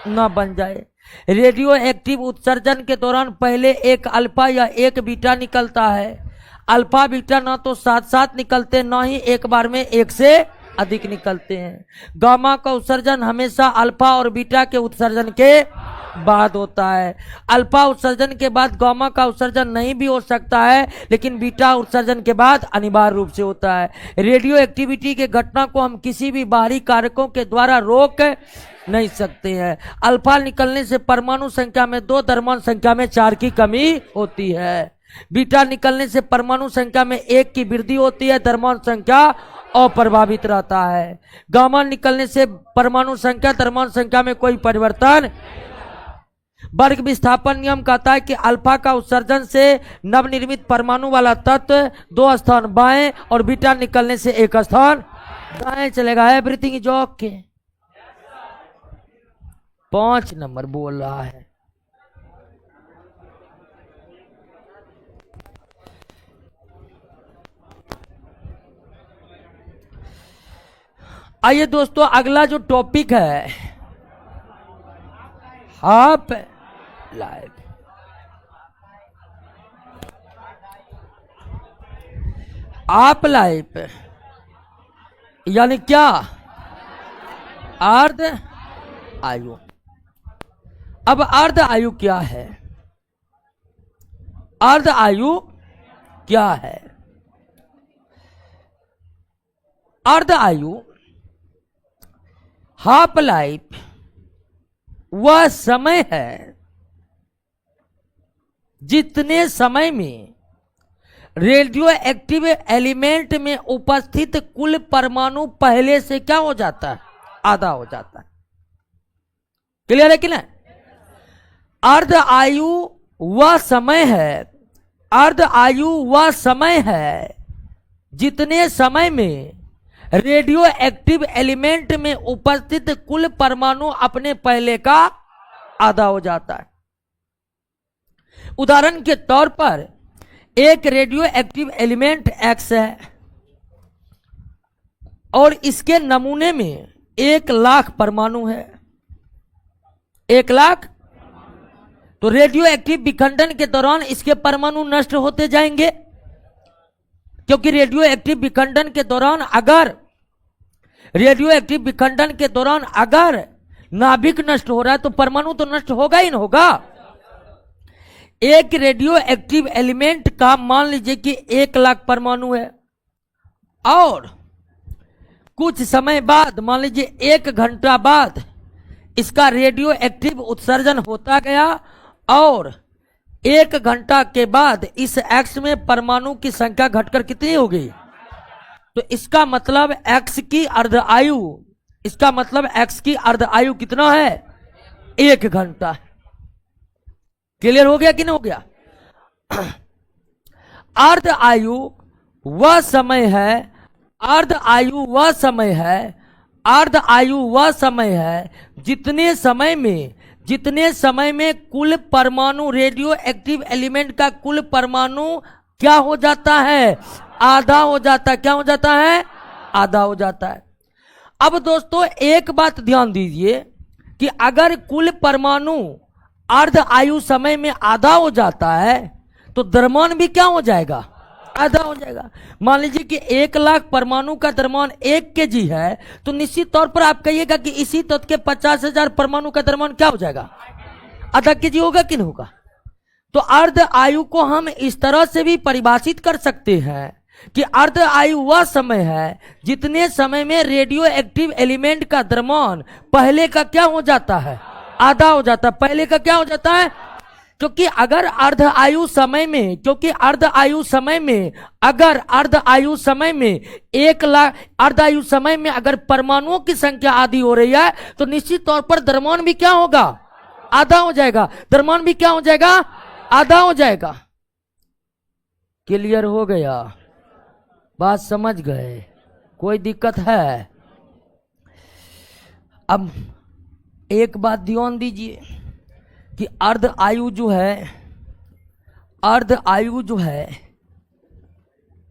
न बन जाए। रेडियो एक्टिव उत्सर्जन के दौरान पहले एक अल्फा या एक बीटा निकलता है। अल्फा बीटा ना तो साथ साथ निकलते, ना ही एक बार में एक से अधिक निकलते हैं। गामा का उत्सर्जन हमेशा अल्फा और बीटा के उत्सर्जन के बाद होता है। अल्फा उत्सर्जन के बाद गामा का उत्सर्जन नहीं भी हो सकता है, लेकिन बीटा उत्सर्जन के बाद अनिवार्य रूप से होता है। रेडियो एक्टिविटी के घटना को हम किसी भी बाहरी कारकों के द्वारा रोक नहीं सकते हैं। अल्फा निकलने से परमाणु संख्या में 2, द्रव्यमान संख्या में 4 की कमी होती है। बीटा निकलने से परमाणु संख्या में 1 की वृद्धि होती है, द्रव्यमान संख्या अप्रभावित रहता है। गामा निकलने से परमाणु संख्या द्रव्यमान संख्या में कोई परिवर्तन। वर्ग विस्थापन नियम कहता है कि अल्फा का उत्सर्जन से नवनिर्मित परमाणु वाला तत्व 2 स्थान बाएं और बीटा निकलने से 1 स्थान दाएं चलेगा। Everything is okay. 5 नंबर बोल रहा है। आइए दोस्तों, अगला जो टॉपिक है हाफ लाइफ। हाफ लाइफ यानी क्या? अर्ध आयु। अब अर्ध आयु क्या है? अर्ध आयु क्या है? अर्ध आयु हाफ लाइफ वह समय है जितने समय में रेडियो एक्टिव एलिमेंट में उपस्थित कुल परमाणु पहले से क्या हो जाता है? आधा हो जाता है। क्लियर है कि नहीं? अर्ध आयु वह समय है, अर्ध आयु वह समय है जितने समय में रेडियो एक्टिव एलिमेंट में उपस्थित कुल परमाणु अपने पहले का आधा हो जाता है। उदाहरण के तौर पर एक रेडियो एक्टिव एलिमेंट X है और इसके नमूने में 1,00,000 परमाणु है। 1,00,000। तो रेडियो एक्टिव विखंडन के दौरान इसके परमाणु नष्ट होते जाएंगे, क्योंकि रेडियो एक्टिव विखंडन के दौरान अगर नाभिक नष्ट हो रहा है तो परमाणु तो नष्ट होगा ही ना होगा। एक रेडियो एक्टिव एलिमेंट का मान लीजिए कि 1,00,000 परमाणु है और कुछ समय बाद, मान लीजिए 1 घंटा बाद, इसका रेडियो एक्टिव उत्सर्जन होता गया और 1 घंटा के बाद इस X में परमाणु की संख्या घटकर कितनी हो गई? तो इसका मतलब X की अर्ध आयु, इसका मतलब X की अर्ध आयु कितना है? 1 घंटा। क्लियर हो गया कि नहीं हो गया? अर्ध आयु वह समय है, अर्ध आयु वह समय है, अर्ध आयु वह समय है जितने समय में कुल परमाणु, रेडियो एक्टिव एलिमेंट का कुल परमाणु क्या हो जाता है? आधा हो जाता है। क्या हो जाता है? आधा हो जाता है। अब दोस्तों एक बात ध्यान दीजिए कि अगर कुल परमाणु अर्ध आयु समय में आधा हो जाता है तो द्रव्यमान भी क्या हो जाएगा? आधा हो जाएगा। मान लीजिए कि 1,00,000 परमाणु का द्रव्यमान 1 kg है, तो निश्चित तौर पर आप कहिएगा कि इसी तत्व के 50,000 परमाणु का द्रव्यमान क्या हो जाएगा? आधा kg होगा कि नहीं होगा? तो अर्ध आयु को हम इस तरह से भी परिभाषित कर सकते हैं कि अर्ध आयु वह समय है जितने समय में रेडियो एक्टिव एलिमेंट का द्रव्यमान पहले का क्या हो जाता है? आधा हो जाता है। पहले का क्या हो जाता है? क्योंकि अगर अर्ध आयु समय में, अगर अर्ध आयु समय में 1,00,000, अर्ध आयु समय में अगर परमाणुओं की संख्या आधी हो रही है तो निश्चित तौर पर द्रव्यमान भी क्या होगा? आधा हो जाएगा। द्रव्यमान भी क्या हो जाएगा? आधा हो जाएगा। क्लियर हो गया? बात समझ गए? कोई दिक्कत है? अब एक बात ध्यान दीजिए, कि अर्ध आयु जो है, अर्ध आयु जो है,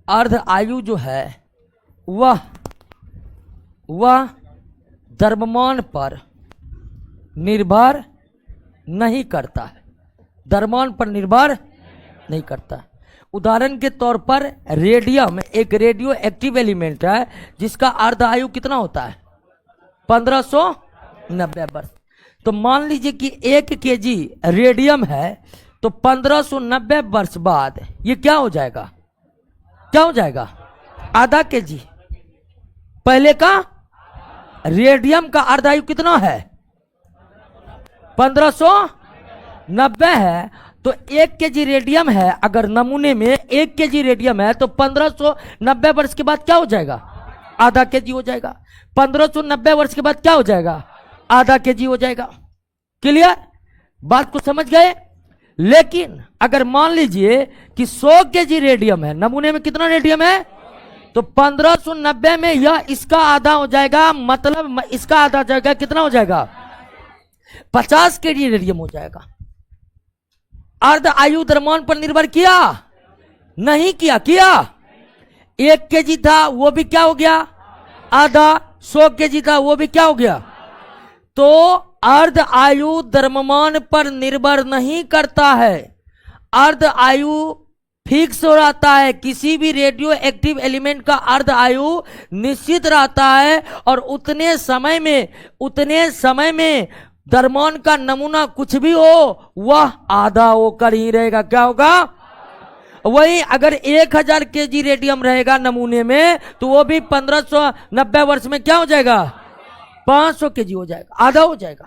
अर्ध आयु जो है वह द्रव्यमान पर निर्भर नहीं करता है, द्रव्यमान पर निर्भर नहीं करता है। उदाहरण के तौर पर रेडियम एक रेडियो एक्टिव एलिमेंट है जिसका अर्ध आयु कितना होता है 1590 वर्ष। तो मान लीजिए कि 1 केजी रेडियम है तो 1590 वर्ष बाद ये क्या हो जाएगा, क्या हो जाएगा, आधा केजी। पहले का रेडियम का अर्ध आयु कितना है 1590 है, तो 1 केजी रेडियम है, अगर नमूने में 1 केजी रेडियम है तो 1590 वर्ष के बाद क्या हो जाएगा, आधा केजी हो जाएगा। 1590 वर्ष के बाद क्या हो जाएगा, आधा केजी हो जाएगा। क्लियर, बात को समझ गए। लेकिन अगर मान लीजिए कि 100 केजी रेडियम है, नमूने में कितना रेडियम है, तो 1590 में यह इसका आधा हो जाएगा, मतलब इसका आधा हो जाएगा, कितना हो जाएगा 50 केजी रेडियम हो जाएगा। अर्ध आयु द्रव्यमान पर निर्भर किया नहीं किया, किया। 1 केजी था वो भी क्या हो गया आधा, 100 केजी था वो भी क्या हो गया। तो अर्ध आयु द्रव्यमान पर निर्भर नहीं करता है, अर्ध आयु फिक्स हो रहता है। किसी भी रेडियो एक्टिव एलिमेंट का अर्ध आयु निश्चित रहता है और उतने समय में द्रव्यमान का नमूना कुछ भी हो वह आधा होकर ही रहेगा। क्या होगा, वही अगर 1000 केजी रेडियम रहेगा नमूने में तो वो भी 1590 वर्ष में क्या हो जाएगा 500 केजी हो जाएगा, आधा हो जाएगा।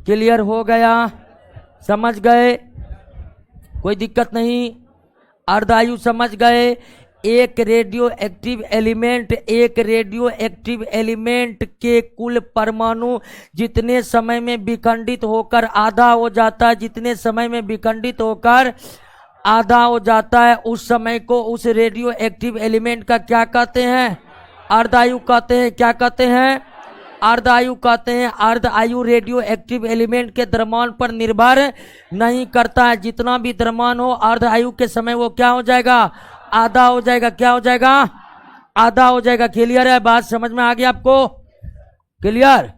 क्लियर हो गया, समझ गए, कोई दिक्कत नहीं। अर्ध आयु समझ गए। एक रेडियो एक्टिव एलिमेंट के कुल परमाणु जितने समय में विखंडित होकर आधा हो जाता है, जितने समय में विखंडित होकर आधा हो जाता है, उस समय को उस रेडियो एक्टिव एलिमेंट का क्या कहते हैं, अर्ध आयु कहते हैं। क्या कहते हैं, अर्ध आयु कहते हैं। अर्ध आयु रेडियो एक्टिव एलिमेंट के द्रव्यमान पर निर्भर नहीं करता है, जितना भी द्रव्यमान हो अर्ध आयु के समय वो क्या हो जाएगा, आधा हो जाएगा। क्या हो जाएगा, आधा हो जाएगा। क्लियर है, बात समझ में आ गई आपको, क्लियर।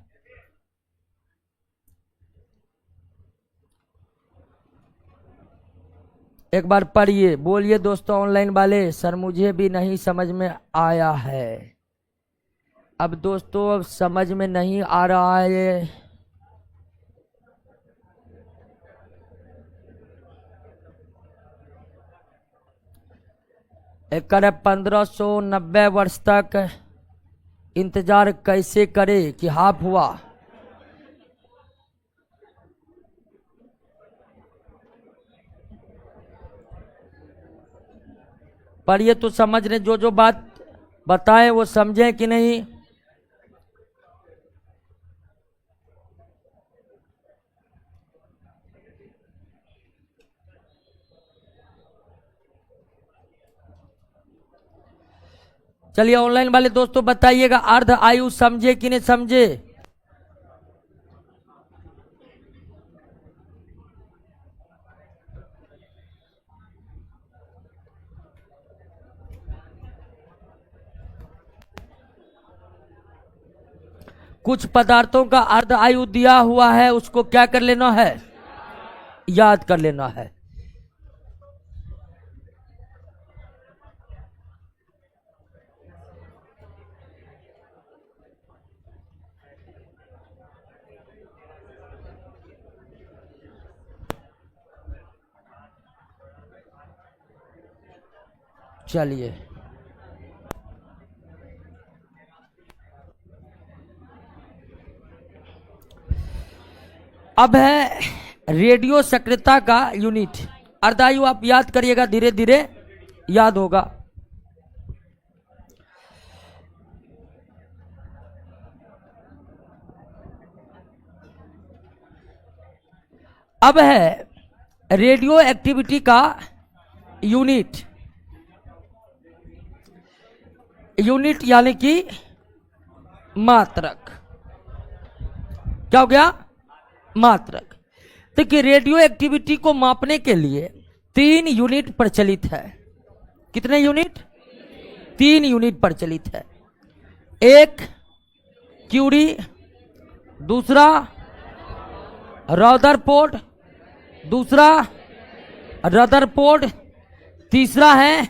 एक बार पढ़िए, बोलिए दोस्तों ऑनलाइन वाले, सर मुझे भी नहीं समझ में आया है। अब दोस्तों अब समझ में नहीं आ रहा है, एक 1590 वर्ष तक इंतजार कैसे करे कि हाफ हुआ। पढ़िए तो समझ रहे, जो बात बताए वो समझे कि नहीं। चलिए ऑनलाइन वाले दोस्तों बताइएगा अर्ध आयु समझे कि नहीं समझे। कुछ पदार्थों का अर्ध आयु दिया हुआ है, उसको क्या कर लेना है, याद कर लेना है। चलिए अब है रेडियो सक्रियता का यूनिट। अर्धायु आप याद करिएगा, धीरे धीरे याद होगा। अब है रेडियो एक्टिविटी का यूनिट। यूनिट यानी कि मात्रक। क्या हो गया, मात्रक। देखिए रेडियो एक्टिविटी को मापने के लिए 3 यूनिट प्रचलित है। कितने यूनिट? 3 यूनिट प्रचलित है। एक क्यूरी, दूसरा रदरफोर्ड, दूसरा रदरफोर्ड, तीसरा है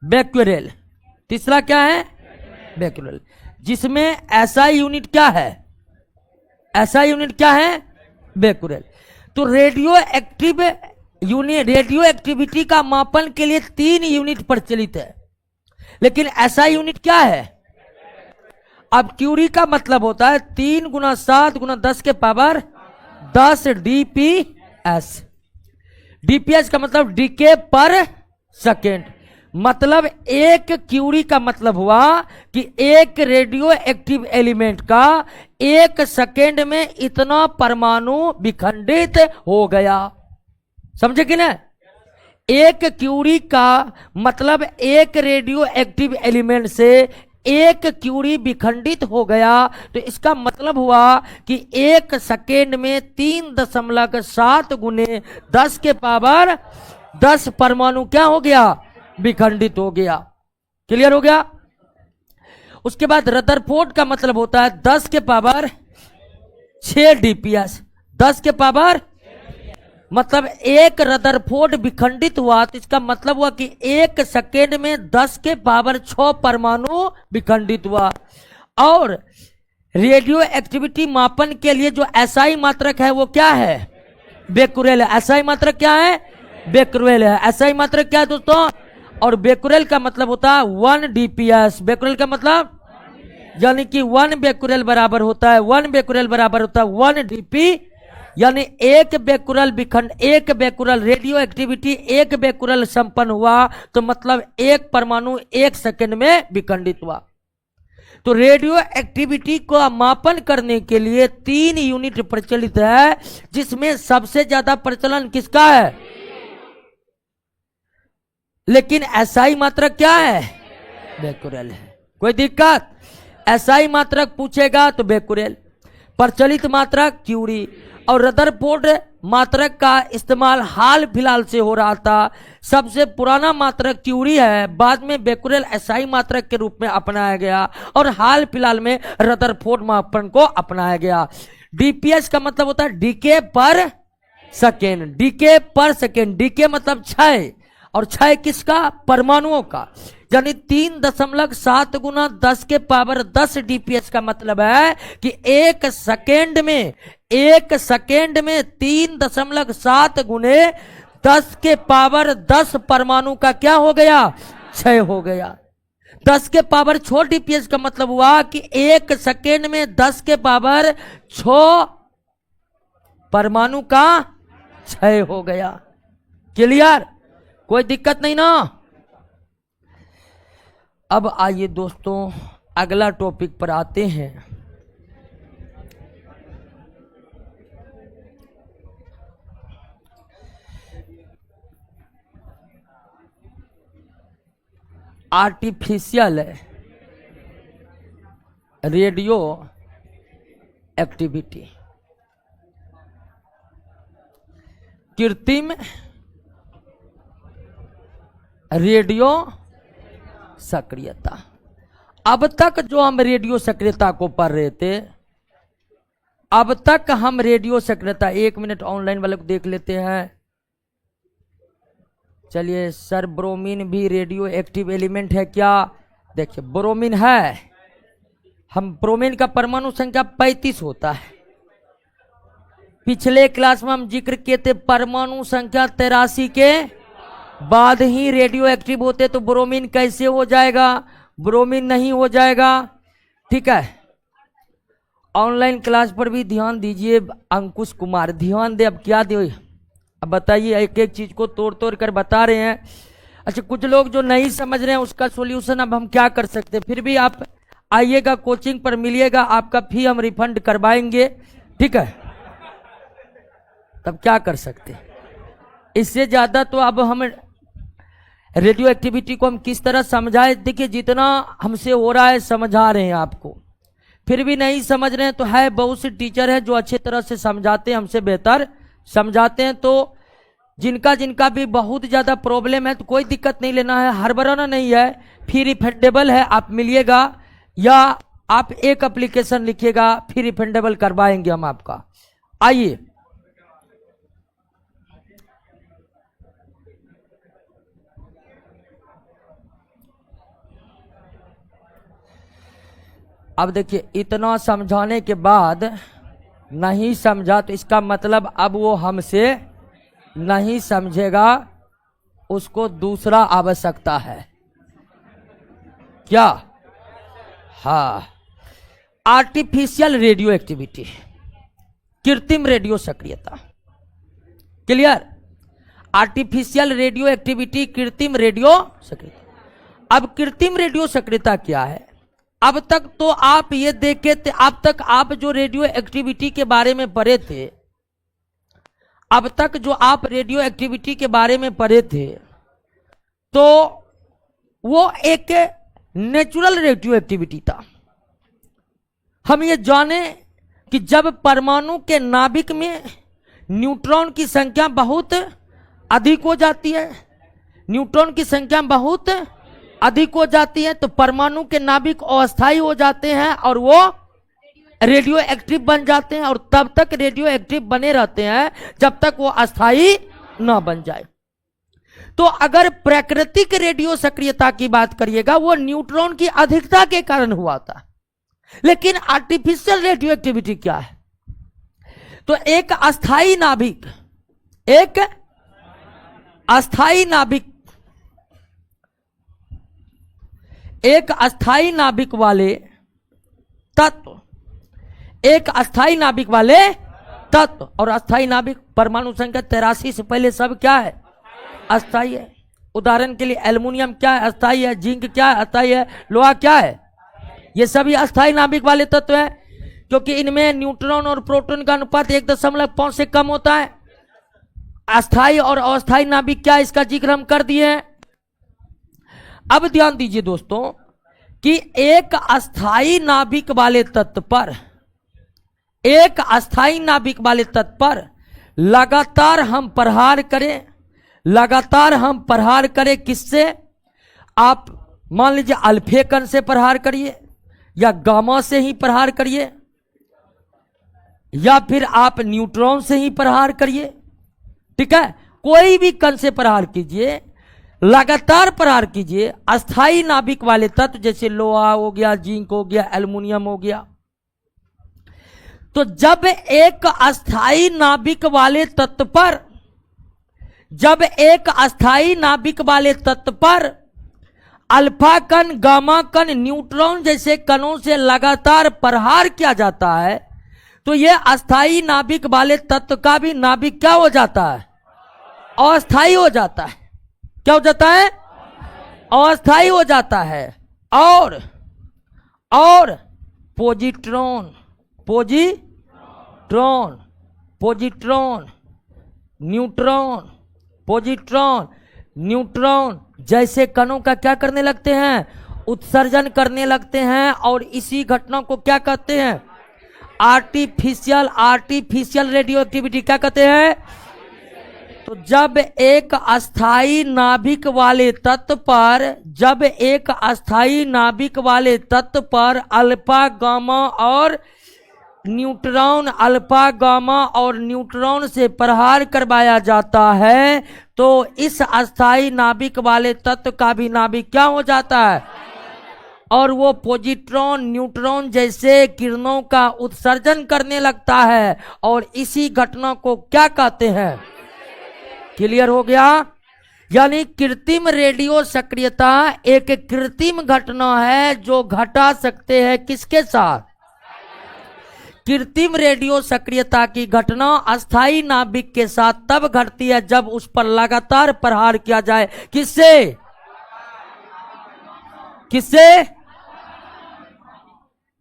बेक्वेरेल। तीसरा क्या है? बेक्वेरेल। जिसमें एसआई यूनिट क्या है? एसआई यूनिट क्या है? बेक्वेरेल। तो रेडियो एक्टिविटी का मापन के लिए 3 यूनिट प्रचलित है, लेकिन एसआई यूनिट क्या है? अब क्यूरी का मतलब होता है 3 × 7 × 10 के पावर 10 डीपीएस। डीपीएस का मतलब डीके पर सेकेंड। मतलब एक क्यूरी का मतलब हुआ कि एक रेडियो एक्टिव एलिमेंट का 1 सेकेंड में इतना परमाणु विखंडित हो गया। समझे कि ना? एक क्यूरी का मतलब एक रेडियो एक्टिव एलिमेंट से 1 क्यूरी विखंडित हो गया। तो इसका मतलब हुआ कि 1 सेकेंड में 3.7 × 10 के पावर 10 परमाणु क्या हो गया? विखंडित हो गया। क्लियर हो गया? उसके बाद रदरफोर्ड का मतलब होता है 10 के पावर 6 डीपीएस। 10 के पावर मतलब एक रदरफोर्ड विखंडित हुआ, तो इसका मतलब हुआ कि 1 सेकेंड में 10 के पावर 6 परमाणु विखंडित हुआ। और रेडियो एक्टिविटी मापन के लिए जो एसआई मात्रक है वो क्या है? बेक्यूरेल है। एसआई मात्रक क्या है? बेक्यूरेल है। एसआई मात्रक क्या है दोस्तों? और बेक्यूरेल का मतलब होता है 1 डीपीएस। बेक्यूरेल का मतलब यानी कि 1 बेक्यूरेल बराबर होता है 1 बेक्यूरेल बराबर होता है 1 डीपी। यानी एक बेक्यूरेल रेडियो एक्टिविटी 1 बेक्यूरेल संपन्न हुआ, तो मतलब 1 परमाणु 1 सेकेंड में विखंडित हुआ। तो रेडियो एक्टिविटी को मापन करने के लिए 3 यूनिट प्रचलित है, जिसमें सबसे ज्यादा प्रचलन किसका है? लेकिन एसआई मात्रक क्या है? बेक्यूरेल है। कोई दिक्कत? एसआई मात्रक पूछेगा तो बेक्यूरेल, प्रचलित मात्रक क्यूरी। और रदरफोर्ड मात्रक का इस्तेमाल हाल फिलहाल से हो रहा था। सबसे पुराना मात्रक क्यूरी है, बाद में बेक्यूरेल एसआई मात्रक के रूप में अपनाया गया और हाल फिलहाल में रदरफोर्ड मापन को अपनाया गया। डीपीएस का मतलब होता है डीके पर सेकेंड। डीके पर सेकेंड, डीके मतलब क्षय, और क्षय किसका? परमाणुओं का। यानी 3.7 × 10 के पावर 10 डीपीएस का मतलब है कि 1 सेकेंड में 3.7 × 10 के पावर 10 परमाणु का क्या हो गया? क्षय हो गया। 10 के पावर 6 डीपीएस का मतलब हुआ कि 1 सेकेंड में 10 के पावर 6 परमाणु का क्षय हो गया। क्लियर? कोई दिक्कत नहीं ना? अब आइए दोस्तों अगला टॉपिक पर आते हैं। आर्टिफिशियल रेडियो एक्टिविटी, कृत्रिम रेडियो सक्रियता। अब तक जो हम रेडियो सक्रियता को पढ़ रहे थे, अब तक हम रेडियो सक्रियता, 1 मिनट ऑनलाइन वाले को देख लेते हैं। चलिए सर, ब्रोमीन भी रेडियो एक्टिव एलिमेंट है क्या? देखिए ब्रोमीन है। हम ब्रोमीन का परमाणु संख्या 35 होता है। पिछले क्लास में हम जिक्र किए थे परमाणु संख्या 83 के बाद ही रेडियो एक्टिव होते, तो ब्रोमीन कैसे हो जाएगा? ब्रोमीन नहीं हो जाएगा। ठीक है, ऑनलाइन क्लास पर भी ध्यान दीजिए। अंकुश कुमार ध्यान दे। अब क्या दे? अब बताइए, एक एक चीज को तोड़ तोड़ कर बता रहे हैं। अच्छा, कुछ लोग जो नहीं समझ रहे हैं उसका सॉल्यूशन अब हम क्या कर सकते हैं? फिर भी आप आइएगा, कोचिंग पर मिलिएगा, आपका फी हम रिफंड करवाएंगे। ठीक है, तब क्या कर सकते हैं? इससे ज्यादा तो अब हम रेडियो एक्टिविटी को हम किस तरह समझाएं? देखिए जितना हमसे हो रहा है समझा रहे हैं आपको, फिर भी नहीं समझ रहे हैं तो है, बहुत से टीचर हैं जो अच्छे तरह से समझाते हैं, हमसे बेहतर समझाते हैं। तो जिनका जिनका भी बहुत ज़्यादा प्रॉब्लम है तो कोई दिक्कत नहीं लेना है, हड़बड़ाना नहीं है, फिर रिफंडेबल है, आप मिलिएगा या आप एक एप्लीकेशन लिखिएगा, फिर रिफंडेबल करवाएंगे हम आपका। आइए अब देखिए, इतना समझाने के बाद नहीं समझा तो इसका मतलब अब वो हमसे नहीं समझेगा, उसको दूसरा आवश्यकता है। क्या? हाँ, आर्टिफिशियल रेडियो एक्टिविटी, कृत्रिम रेडियो सक्रियता। क्लियर? आर्टिफिशियल रेडियो एक्टिविटी, कृत्रिम रेडियो सक्रियता। अब कृत्रिम रेडियो सक्रियता क्या है? अब तक तो आप ये देखे थे, अब तक आप जो रेडियो एक्टिविटी के बारे में पढ़े थे, अब तक जो आप रेडियो एक्टिविटी के बारे में पढ़े थे, तो वो एक नेचुरल रेडियो एक्टिविटी था। हम ये जाने कि जब परमाणु के नाभिक में न्यूट्रॉन की संख्या बहुत अधिक हो जाती है, न्यूट्रॉन की संख्या बहुत अधिक हो जाती है, तो परमाणु के नाभिक अस्थायी हो जाते हैं और वो रेडियो एक्टिव बन जाते हैं, और तब तक रेडियो एक्टिव बने रहते हैं जब तक वो अस्थायी ना बन जाए। तो अगर प्राकृतिक रेडियो सक्रियता की बात करिएगा, वो न्यूट्रॉन की अधिकता के कारण हुआ था। लेकिन आर्टिफिशियल रेडियो एक्टिविटी क्या है? तो एक अस्थायी नाभिक, एक अस्थायी नाभिक, एक अस्थायी नाभिक वाले तत्व, एक अस्थायी नाभिक वाले तत्व, और अस्थायी नाभिक परमाणु संख्या 83 से पहले सब क्या है? अस्थायी है। उदाहरण के लिए एल्युमिनियम क्या है? अस्थायी है। जिंक क्या है? अस्थायी है। लोहा क्या है? ये सभी अस्थायी नाभिक वाले तत्व है, क्योंकि इनमें न्यूट्रॉन और प्रोटॉन का अनुपात 1.5 से कम होता है। अस्थायी और अस्थायी नाभिक क्या है, इसका जिक्र हम कर दिए हैं। अब ध्यान दीजिए दोस्तों कि एक अस्थायी नाभिक वाले तत्व पर, एक अस्थायी नाभिक वाले तत्व पर लगातार हम प्रहार करें, लगातार हम प्रहार करें, किससे? आप मान लीजिए अल्फे कण से प्रहार करिए, या गामा से ही प्रहार करिए, या फिर आप न्यूट्रॉन से ही प्रहार करिए। ठीक है, कोई भी कण से प्रहार कीजिए, लगातार प्रहार कीजिए। अस्थायी नाभिक वाले तत्व जैसे लोहा हो गया, जिंक हो गया, एल्युमिनियम हो गया, तो जब एक अस्थायी नाभिक वाले तत्व पर, जब एक अस्थायी नाभिक वाले तत्व पर अल्फा कण, गामा कण, न्यूट्रॉन जैसे कणों से लगातार प्रहार किया जाता है, तो यह अस्थायी नाभिक वाले तत्व का भी नाभिक क्या हो जाता है? अस्थायी हो जाता है। क्या हो जाता है? अस्थायी हो जाता है। और positron, positron, positron, neutron, positron, neutron जैसे कणों का क्या करने लगते हैं? उत्सर्जन करने लगते हैं, और इसी घटना को क्या कहते हैं? आर्टिफिशियल रेडियो एक्टिविटी क्या कहते हैं? तो जब एक अस्थायी नाभिक वाले तत्व पर, जब एक अस्थायी नाभिक वाले तत्व पर अल्फा, गामा और न्यूट्रॉन, अल्फा, गामा और न्यूट्रॉन से प्रहार करवाया जाता है, तो इस अस्थायी नाभिक वाले तत्व का भी नाभिक क्या हो जाता है? और वो पोजिट्रॉन, न्यूट्रॉन जैसे किरणों का उत्सर्जन करने लगता है, और इसी घटना को क्या कहते हैं? क्लियर हो गया? यानी कृत्रिम रेडियो सक्रियता एक कृत्रिम घटना है जो घटा सकते हैं किसके साथ? कृत्रिम रेडियो सक्रियता की घटना अस्थायी नाभिक के साथ तब घटती है जब उस पर लगातार प्रहार किया जाए। किससे? किससे?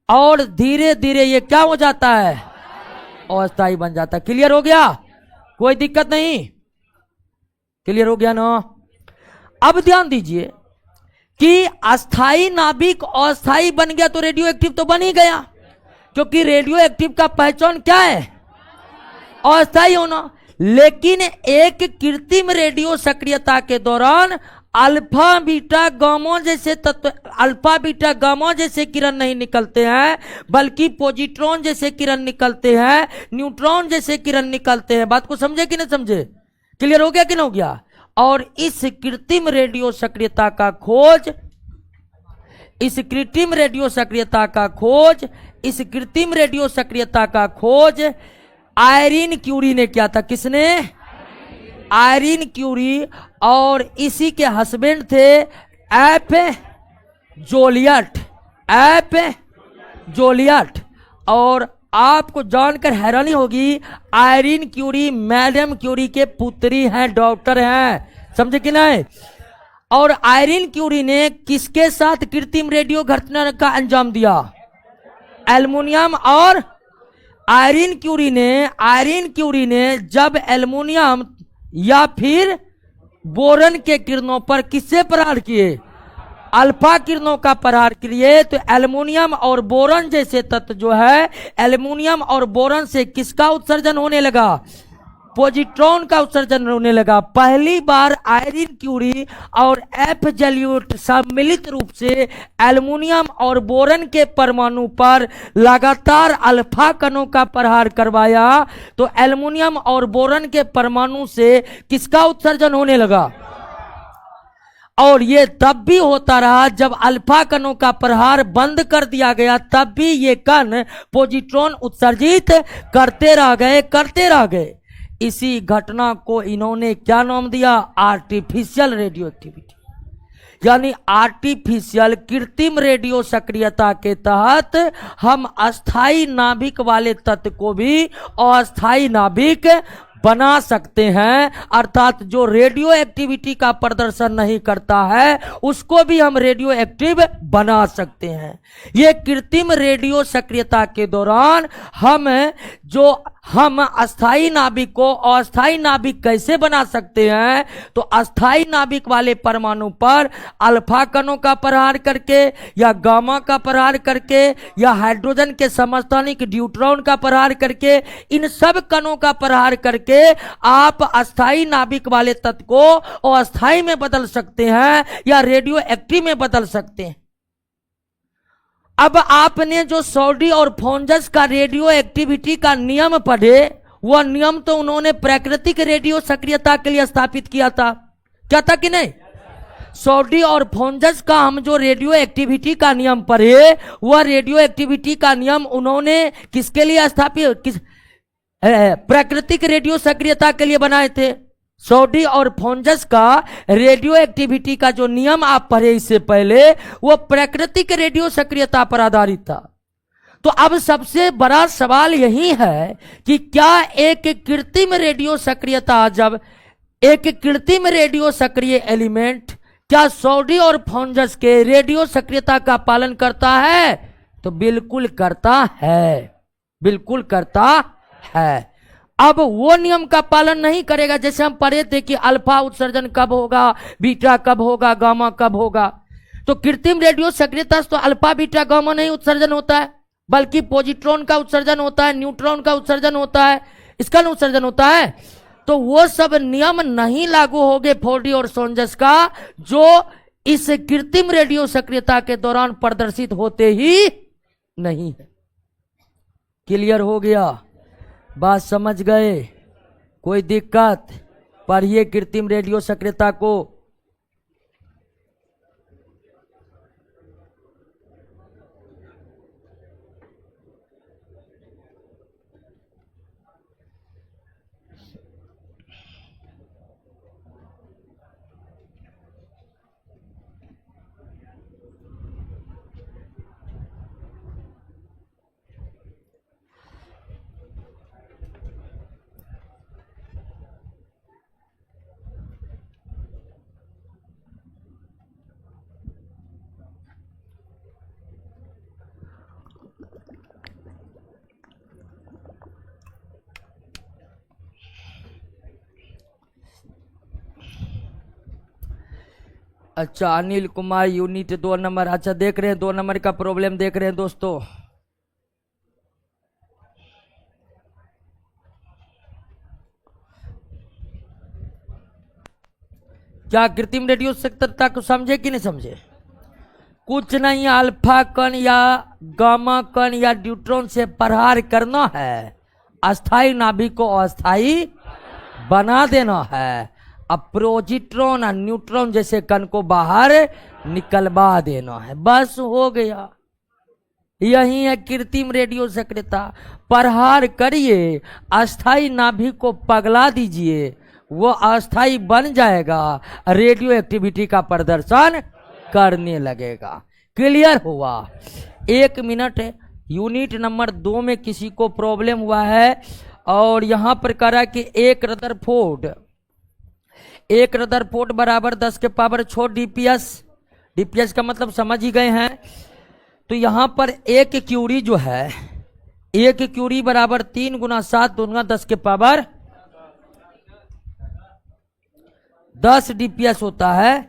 और धीरे धीरे ये क्या हो जाता है? अस्थायी बन जाता है। क्लियर हो गया? कोई दिक्कत नहीं? क्लियर हो गया ना? अब ध्यान दीजिए कि अस्थायी नाभिक अस्थायी बन गया तो रेडियो एक्टिव तो बन ही गया। क्योंकि रेडियो एक्टिव का पहचान क्या है? अस्थायी होना। लेकिन एक कृत्रिम रेडियो सक्रियता के दौरान अल्फा बीटा गामा जैसे तत्व, अल्फा बीटा गामा जैसे किरण नहीं निकलते हैं, बल्कि पॉजिट्रॉन जैसे किरण निकलते हैं, न्यूट्रॉन जैसे किरण निकलते हैं। बात को समझे कि नहीं समझे? क्लियर हो गया कि नहीं हो गया? और इस कृत्रिम रेडियो सक्रियता का खोज, इस कृत्रिम रेडियो सक्रियता का खोज, इस कृत्रिम रेडियो सक्रियता का खोज आयरीन क्यूरी ने किया था। किसने? Irene Curie. और इसी के हस्बैंड थे एफ जोलियट, एफ जोलियट। और आपको जानकर हैरानी होगी, आयरीन क्यूरी मैडम क्यूरी के पुत्री हैं, डॉक्टर हैं, समझे कि नहीं? और आयरीन क्यूरी ने किसके साथ कृत्रिम रेडियो घटना का अंजाम दिया? एल्युमिनियम। और आयरीन क्यूरी ने जब एल्युमिनियम या फिर बोरन के किरणों पर किससे प्रहार किए? अल्फा किरणों का प्रहार किए, तो एल्युमिनियम और बोरन जैसे तत्व जो है, एल्युमिनियम और बोरन से किसका उत्सर्जन होने लगा? पॉजिट्रॉन का उत्सर्जन होने लगा। पहली बार आयरीन क्यूरी और एफ जोलियट सम्मिलित रूप से एल्युमिनियम और बोरन के परमाणु पर लगातार अल्फा कणों का प्रहार करवाया, तो एल्युमिनियम और बोरन के परमाणु से किसका उत्सर्जन होने लगा? और ये तब भी होता रहा जब अल्फा कणों का प्रहार बंद कर दिया गया, तब भी ये कण पॉजिट्रॉन उत्सर्जित करते रह गए। इसी घटना को इन्होंने क्या नाम दिया? Artificial radio activity. यानी आर्टिफिशियल कृत्रिम रेडियो सक्रियता के तहत हम अस्थाई नाभिक वाले तत्व को भी अस्थाई नाभिक बना सकते हैं, अर्थात जो रेडियो एक्टिविटी का प्रदर्शन नहीं करता है उसको भी हम रेडियो एक्टिव बना सकते हैं। ये कृत्रिम रेडियो सक्रियता के दौरान हम अस्थाई नाभिक को अस्थाई नाभिक कैसे बना सकते हैं? तो अस्थाई नाभिक वाले परमाणु पर अल्फा कणों का प्रहार करके, या गामा का प्रहार करके, या हाइड्रोजन के समस्थानिक ड्यूट्रॉन का प्रहार करके, इन सब कणों का प्रहार करके आप अस्थाई नाभिक वाले तत्व को अस्थाई में बदल सकते हैं या रेडियो एक्टिव में बदल सकते हैं। अब आपने जो सॉडी और फोन्जस का रेडियो एक्टिविटी का नियम पढ़े, वह नियम तो उन्होंने प्राकृतिक रेडियो सक्रियता के लिए स्थापित किया था, क्या था कि नहीं? सॉडी और फोन्जस का हम जो रेडियो एक्टिविटी का नियम पढ़े, वह रेडियो एक्टिविटी का नियम उन्होंने किसके लिए स्थापित, प्राकृतिक रेडियो सक्रियता के लिए बनाए थे। सॉडी और फोन्जस का रेडियो एक्टिविटी का जो नियम आप पढ़े इससे पहले, वो प्राकृतिक रेडियो सक्रियता पर आधारित था। तो अब सबसे बड़ा सवाल यही है कि क्या एक कृत्रिम रेडियो सक्रियता, जब एक कृत्रिम रेडियो सक्रिय एलिमेंट क्या सॉडी और फोन्जस के रेडियो सक्रियता का पालन करता है? तो बिल्कुल करता है, बिल्कुल करता है। अब वो नियम का पालन नहीं करेगा, जैसे हम पढ़े थे कि अल्फा उत्सर्जन कब होगा, बीटा कब होगा, गामा कब होगा। तो कृत्रिम रेडियो सक्रियता तो अल्फा बीटा गामा नहीं उत्सर्जन होता है, बल्कि पॉजिट्रॉन का उत्सर्जन होता है, न्यूट्रॉन का उत्सर्जन होता है, इसका उत्सर्जन होता है। तो वो सब नियम नहीं लागू होंगे फोर्डी और सोन्जस का, जो इस कृत्रिम रेडियो सक्रियता के दौरान प्रदर्शित होते ही नहीं है। क्लियर हो गया? बात समझ गए? कोई दिक्कत? पढ़िए कृत्रिम रेडियो सक्रियता को। अच्छा, अनिल कुमार यूनिट 2 नंबर। अच्छा, देख रहे हैं 2 नंबर का प्रॉब्लम देख रहे हैं दोस्तों। क्या कृत्रिम रेडियो सक्रियता को समझे कि नहीं समझे? कुछ नहीं, अल्फा कण या गामा कण या न्यूट्रॉन से प्रहार करना है, अस्थाई नाभिक को अस्थाई बना देना है, अब प्रोजिट्रॉन और न्यूट्रॉन जैसे कण को बाहर निकलवा देना है, बस हो गया। यही है कृत्रिम रेडियो सक्रियता। प्रहार करिए, अस्थाई नाभिक को पगला दीजिए, वो अस्थाई बन जाएगा, रेडियो एक्टिविटी का प्रदर्शन करने लगेगा। क्लियर हुआ? 1 मिनट। यूनिट नंबर 2 में किसी को प्रॉब्लम हुआ है और यहां पर करा कि एक रदरफोर्ड बराबर 10 के पावर 6 डीपीएस। डीपीएस का मतलब समझ ही गए हैं। तो यहां पर एक क्यूरी जो है, एक क्यूरी बराबर 3 गुना 7 दूना 10 के पावर 10 डीपीएस होता है।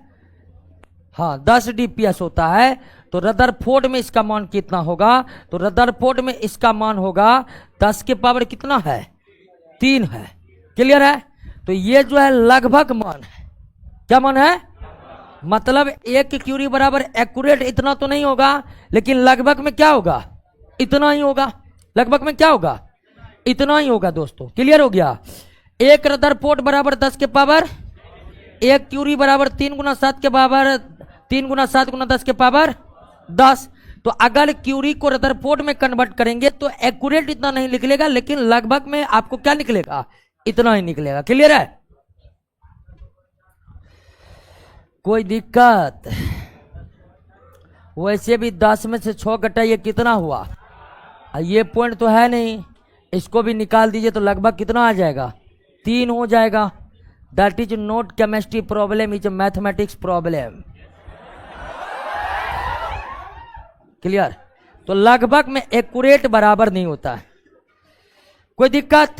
हाँ, 10 डीपीएस होता है। तो रदरफोर्ड में इसका मान कितना होगा? तो रदरफोर्ड में इसका मान होगा 10 के पावर कितना है? 3 है। क्लियर है? तो ये जो है लगभग मान है। क्या मान है? मतलब एक क्यूरी बराबर एक्यूरेट इतना तो नहीं होगा, लेकिन लगभग में क्या होगा? इतना ही होगा। लगभग में क्या होगा? इतना ही होगा दोस्तों। क्लियर हो गया? एक रदरफोर्ड बराबर 10 के पावर, एक क्यूरी बराबर 3 गुना 7 के पावर 3 गुना 7 गुना 10 के पावर 10। तो अगर क्यूरी को रदरफोर्ड में कन्वर्ट करेंगे तो एक्यूरेट इतना नहीं निकलेगा, लेकिन लगभग में आपको क्या निकलेगा? इतना ही निकलेगा। क्लियर है? कोई दिक्कत? वैसे भी 10 में से 6 घटाइए कितना हुआ? ये पॉइंट तो है नहीं, इसको भी निकाल दीजिए तो लगभग कितना आ जाएगा? 3 हो जाएगा। That is not chemistry problem, is mathematics problem. Clear? तो लगभग में एक्यूरेट बराबर नहीं होता है। कोई दिक्कत?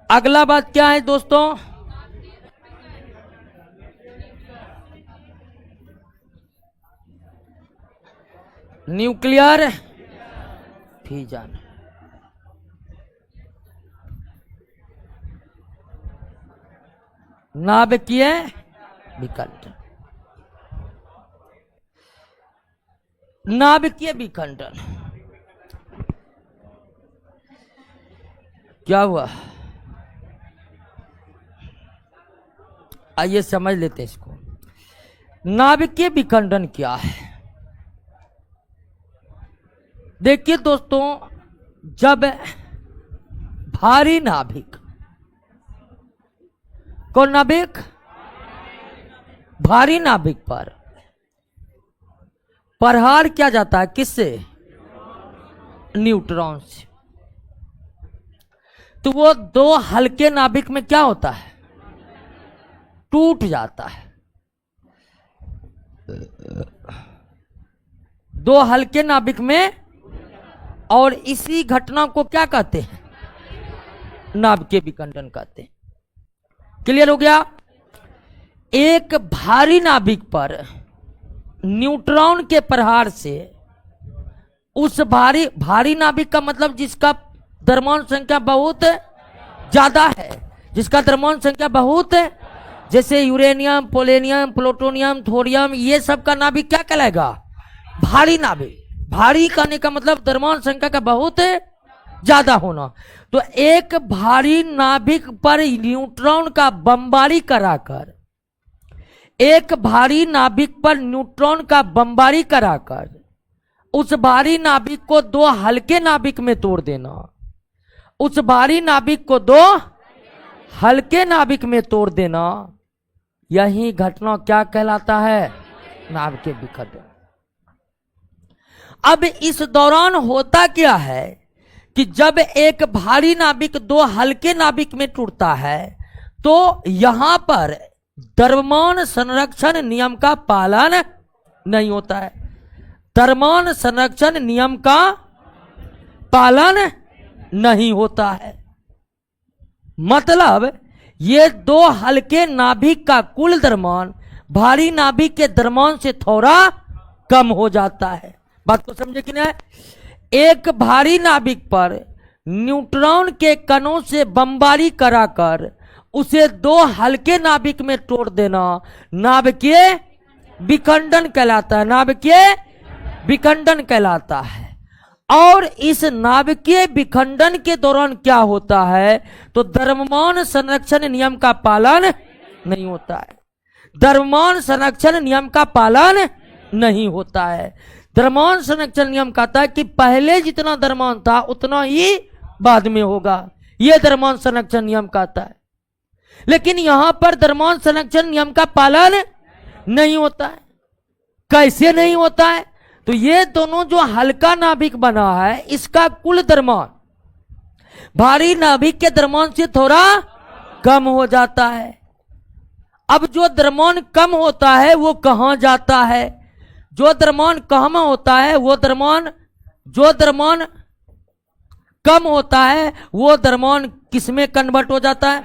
अगला बात क्या है दोस्तों? Nuclear fusion. नाभिकीय विखंडन। नाभिकीय विखंडन क्या हुआ? आइए समझ लेते हैं इसको। नाभिकीय विखंडन क्या है? देखिए दोस्तों, जब भारी नाभिक, कौन नाभिक? भारी नाभिक पर प्रहार किया जाता है, किससे? न्यूट्रॉन से। तो वो 2 हल्के नाभिक में क्या होता है? टूट जाता है। 2 हल्के नाभिक में, और इसी घटना को क्या कहते हैं? नाभिकीय विखंडन कहते हैं। क्लियर हो गया? एक भारी नाभिक पर न्यूट्रॉन के प्रहार से, उस भारी नाभिक का मतलब जिसका द्रव्यमान संख्या बहुत ज्यादा है, जिसका द्रव्यमान संख्या बहुत, जैसे यूरेनियम, पोलोनियम, प्लूटोनियम, थोरियम, ये सब का नाभिक क्या कहलाएगा? भारी नाभिक। भारी कहने का मतलब द्रव्यमान संख्या का बहुत ज्यादा होना। तो एक भारी नाभिक पर न्यूट्रॉन का बमबारी कराकर, एक भारी नाभिक पर न्यूट्रॉन का बमबारी कराकर उस भारी नाभिक को 2 हल्के नाभिक में तोड़ देना, उस भारी नाभिक को 2 हल्के नाभिक में तोड़ देना, यही घटना क्या कहलाता है? नाभिकीय विखंडन। अब इस दौरान होता क्या है कि जब एक भारी नाभिक 2 हल्के नाभिक में टूटता है तो यहां पर द्रव्यमान संरक्षण नियम का पालन नहीं होता है। द्रव्यमान संरक्षण नियम का पालन नहीं होता है। मतलब ये 2 हल्के नाभिक का कुल द्रव्यमान भारी नाभिक के द्रव्यमान से थोड़ा कम हो जाता है। बात को समझे कि नहीं? एक भारी नाभिक पर न्यूट्रॉन के कणों से बमबारी कराकर उसे दो हल्के नाभिक में तोड़ देना नाभिकीय विखंडन कहलाता है, नाभिकीय विखंडन कहलाता है। और इस नाभिकीय विखंडन के दौरान क्या होता है, तो द्रव्यमान संरक्षण नियम का पालन नहीं होता है। द्रव्यमान संरक्षण नियम का पालन नहीं होता है। द्रव्यमान संरक्षण नियम कहता है कि पहले जितना द्रव्यमान था उतना ही बाद में होगा, यह द्रव्यमान संरक्षण नियम कहता है। लेकिन यहां पर द्रव्यमान संरक्षण नियम का पालन नहीं होता है। कैसे नहीं होता है, तो ये दोनों जो हल्का नाभिक बना है इसका कुल द्रव्यमान भारी नाभिक के द्रव्यमान से थोड़ा कम हो जाता है। अब जो द्रव्यमान कम होता है वो कहां जाता है, जो द्रव्यमान कम होता है वो द्रव्यमान, जो द्रव्यमान कम होता है वो द्रव्यमान किस में कन्वर्ट हो जाता है,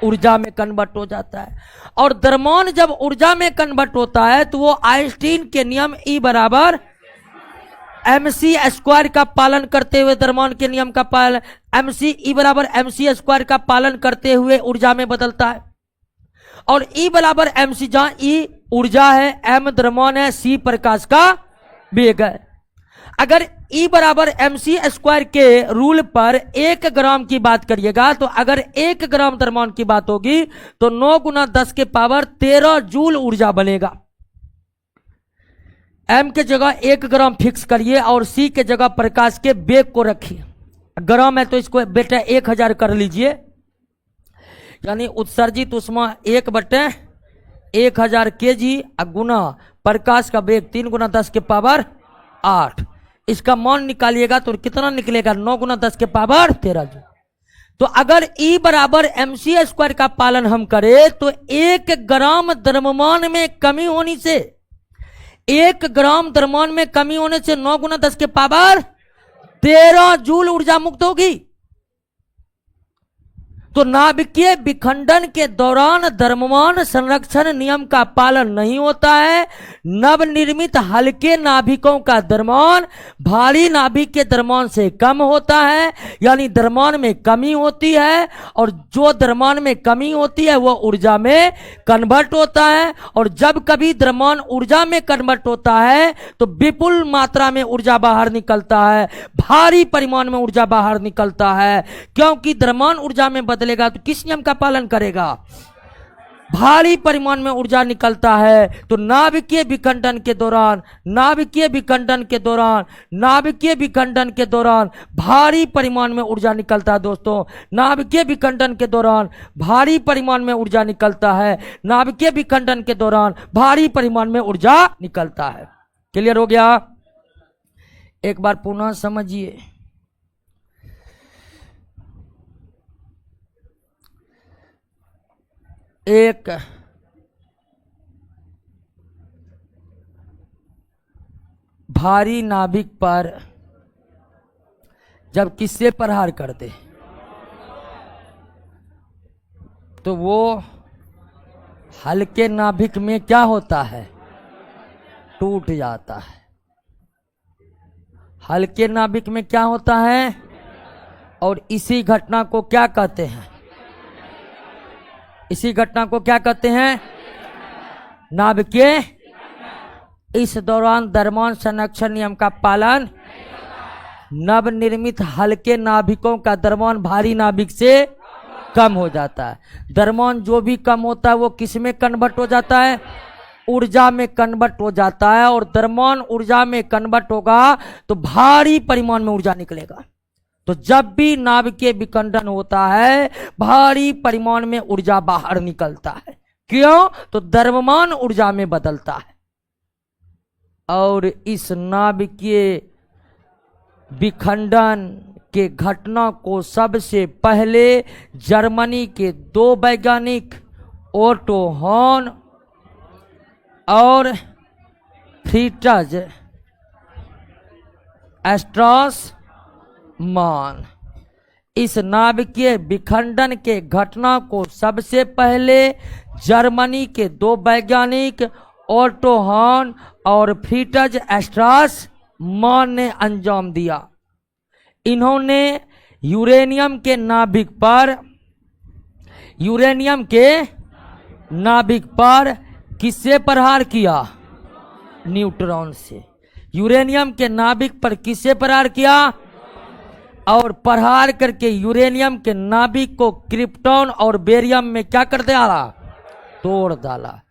ऊर्जा में कन्वर्ट हो जाता है। और द्रव्यमान जब ऊर्जा में कन्वर्ट होता है तो वो आइंस्टीन के नियम E बराबर mc स्क्वायर का पालन करते हुए, द्रव्यमान के नियम का पालन mc E बराबर mc स्क्वायर का पालन करते हुए ऊर्जा में बदलता है। और E बराबर mc, जहां E ऊर्जा है, m द्रव्यमान है, c प्रकाश का वेग है। अगर E बराबर mc स्क्वायर के रूल पर 1 ग्राम की बात करिएगा तो अगर 1 ग्राम द्रव्यमान की बात होगी तो 9 गुना 10 के पावर 13 जूल ऊर्जा बनेगा। m के जगह 1 ग्राम फिक्स करिए और c के जगह प्रकाश के वेग को रखिए। ग्राम है तो इसको बेटा 1000 कर लीजिए, यानी उत्सर्जित उष्मा 1/1000 kg गुना प्रकाश का वेग 3 गुना 10 के पावर 8। इसका मान निकालिएगा तो कितना निकलेगा, 9 गुना 10 के पावर 13 जूल। तो अगर E बराबर mc स्क्वायर का पालन हम करें तो 1 ग्राम द्रव्यमान में कमी होने से, 1 ग्राम द्रव्यमान में कमी होने से 9 गुना 10 के पावर 13 जूल ऊर्जा मुक्त होगी। तो नाभिकीय विखंडन के दौरान द्रव्यमान संरक्षण नियम का पालन नहीं होता है। नवनिर्मित हल्के नाभिकों का द्रव्यमान भारी नाभिक के द्रव्यमान से कम होता है, यानी द्रव्यमान में कमी होती है। और जो द्रव्यमान में कमी होती है वो ऊर्जा में कन्वर्ट होता है। और जब कभी द्रव्यमान ऊर्जा में कन्वर्ट होता है तो विपुल मात्रा में ऊर्जा बाहर निकलता है, भारी परिमाण में ऊर्जा बाहर निकलता है। क्योंकि द्रव्यमान ऊर्जा में बदलेगा तो किस नियम का पालन करेगा, भारी परिमाण में ऊर्जा निकलता है। तो नाभिकीय विखंडन के दौरान, नाभिकीय विखंडन के दौरान, नाभिकीय विखंडन के दौरान भारी परिमाण में ऊर्जा निकलता है। दोस्तों, नाभिकीय विखंडन के दौरान भारी परिमाण में ऊर्जा निकलता है, नाभिकीय विखंडन के दौरान भारी परिमाण में ऊर्जा निकलता है। क्लियर हो गया? एक बार पुनः समझिए। एक भारी नाभिक पर जब किससे प्रहार करते तो वो हल्के नाभिक में क्या होता है, टूट जाता है। हल्के नाभिक में क्या होता है, और इसी घटना को क्या कहते हैं, इसी घटना को क्या कहते हैं, नाभिकीय। इस दौरान द्रव्यमान संरक्षण नियम का पालन, नवनिर्मित हल्के नाभिकों का द्रव्यमान भारी नाभिक से कम हो जाता है। द्रव्यमान जो भी कम होता है वो किस में कन्वर्ट हो जाता है, ऊर्जा में कन्वर्ट हो जाता है। और द्रव्यमान ऊर्जा में कन्वर्ट होगा तो भारी परिमाण में ऊर्जा निकलेगा। तो जब भी नाभिकीय विखंडन होता है भारी परिमाण में ऊर्जा बाहर निकलता है। क्यों? तो द्रव्यमान ऊर्जा में बदलता है। और इस नाभिकीय विखंडन के घटना को सबसे पहले जर्मनी के 2 वैज्ञानिक ओटो हॉर्न और फ्रिट्ज स्ट्रासमान, इस नाभिकीय विखंडन के घटना को सबसे पहले जर्मनी के 2 वैज्ञानिक ओटो हॉर्न और फ्रिट्ज स्ट्रासमान ने अंजाम दिया। इन्होंने यूरेनियम के नाभिक पर यूरेनियम के नाभिक पर किससे प्रहार किया? न्यूट्रॉन से। यूरेनियम के नाभिक पर किससे प्रहार किया? और प्रहार करके यूरेनियम के नाभिक को क्रिप्टॉन और बेरियम में क्या कर डाला? तोड़ डाला।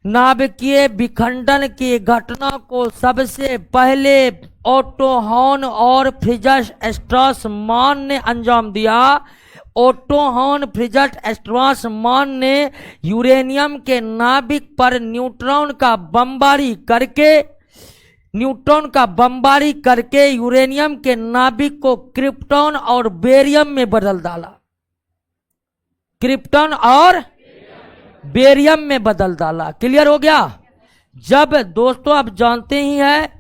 नाभिकीय विखंडन की घटना को सबसे पहले ओटो हॉर्न और फ्रिट्ज स्ट्रासमान ने अंजाम दिया। ओटो हॉर्न, फ्रिट्ज स्ट्रासमान ने यूरेनियम के नाभिक पर न्यूट्रॉन का बमबारी करके यूरेनियम के नाभिक को क्रिप्टॉन और बेरियम में बदल डाला। क्रिप्टॉन और बेरियम में बदल डाला। क्लियर हो गया? जब दोस्तों आप जानते ही हैं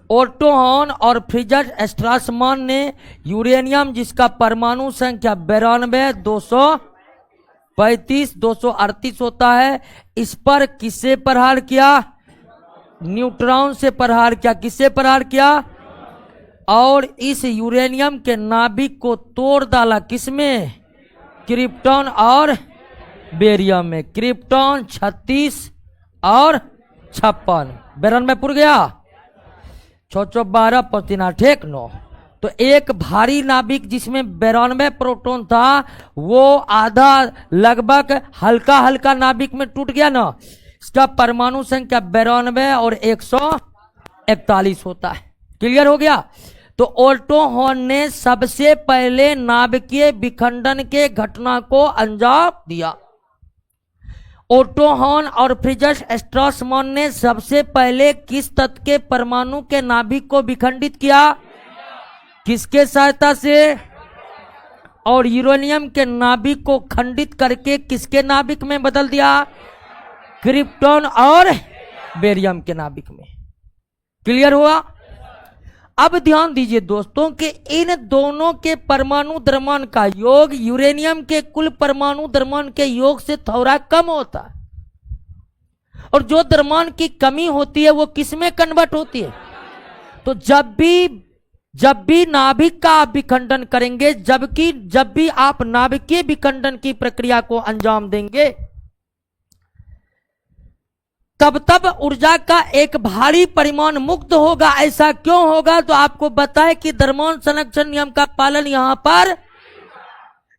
ओटो हॉर्न और फ्रिट्ज स्ट्रासमान ने यूरेनियम जिसका परमाणु संख्या 92, 235, 238 होता है, इस पर किससे प्रहार किया? न्यूट्रॉन से प्रहार किया। किससे प्रहार किया? और इस यूरेनियम के नाभिक को तोड़ डाला। किसमें? क्रिप्टॉन और बेरियम में। क्रिप्टॉन 36 और 56। 92 पुर गया। 6 12 5 3 8 1 9। तो एक भारी नाभिक जिसमें 92 प्रोटॉन था वो आधा लगभग हल्का नाभिक में टूट गया ना। इसका परमाणु संख्या 92 और 141 होता है। क्लियर हो गया? तो ओटो हॉर्न ने सबसे पहले नाभिकीय विखंडन के घटना को अंजाम दिया। ओटो हॉर्न और फ्रिट्ज स्ट्रासमान ने सबसे पहले किस तत्व के परमाणु के नाभिक को विखंडित किया? किसके सहायता से? और यूरेनियम के नाभिक को खंडित करके किसके नाभिक में बदल दिया? क्रिप्टॉन और बेरियम के नाभिक में। क्लियर हुआ? अब ध्यान दीजिए दोस्तों कि इन दोनों के परमाणु द्रव्यमान का योग यूरेनियम के कुल परमाणु द्रव्यमान के योग से थोड़ा कम होता है। और जो द्रव्यमान की कमी होती है वो किसमें कन्वर्ट होती है? तो जब भी नाभिक का आप विखंडन करेंगे, जब भी आप नाभिकीय विखंडन की प्रक्रिया को अंजाम देंगे, तब ऊर्जा का एक भारी परिमाण मुक्त होगा। ऐसा क्यों होगा? तो आपको बताएं कि द्रव्यमान संरक्षण नियम का पालन यहां पर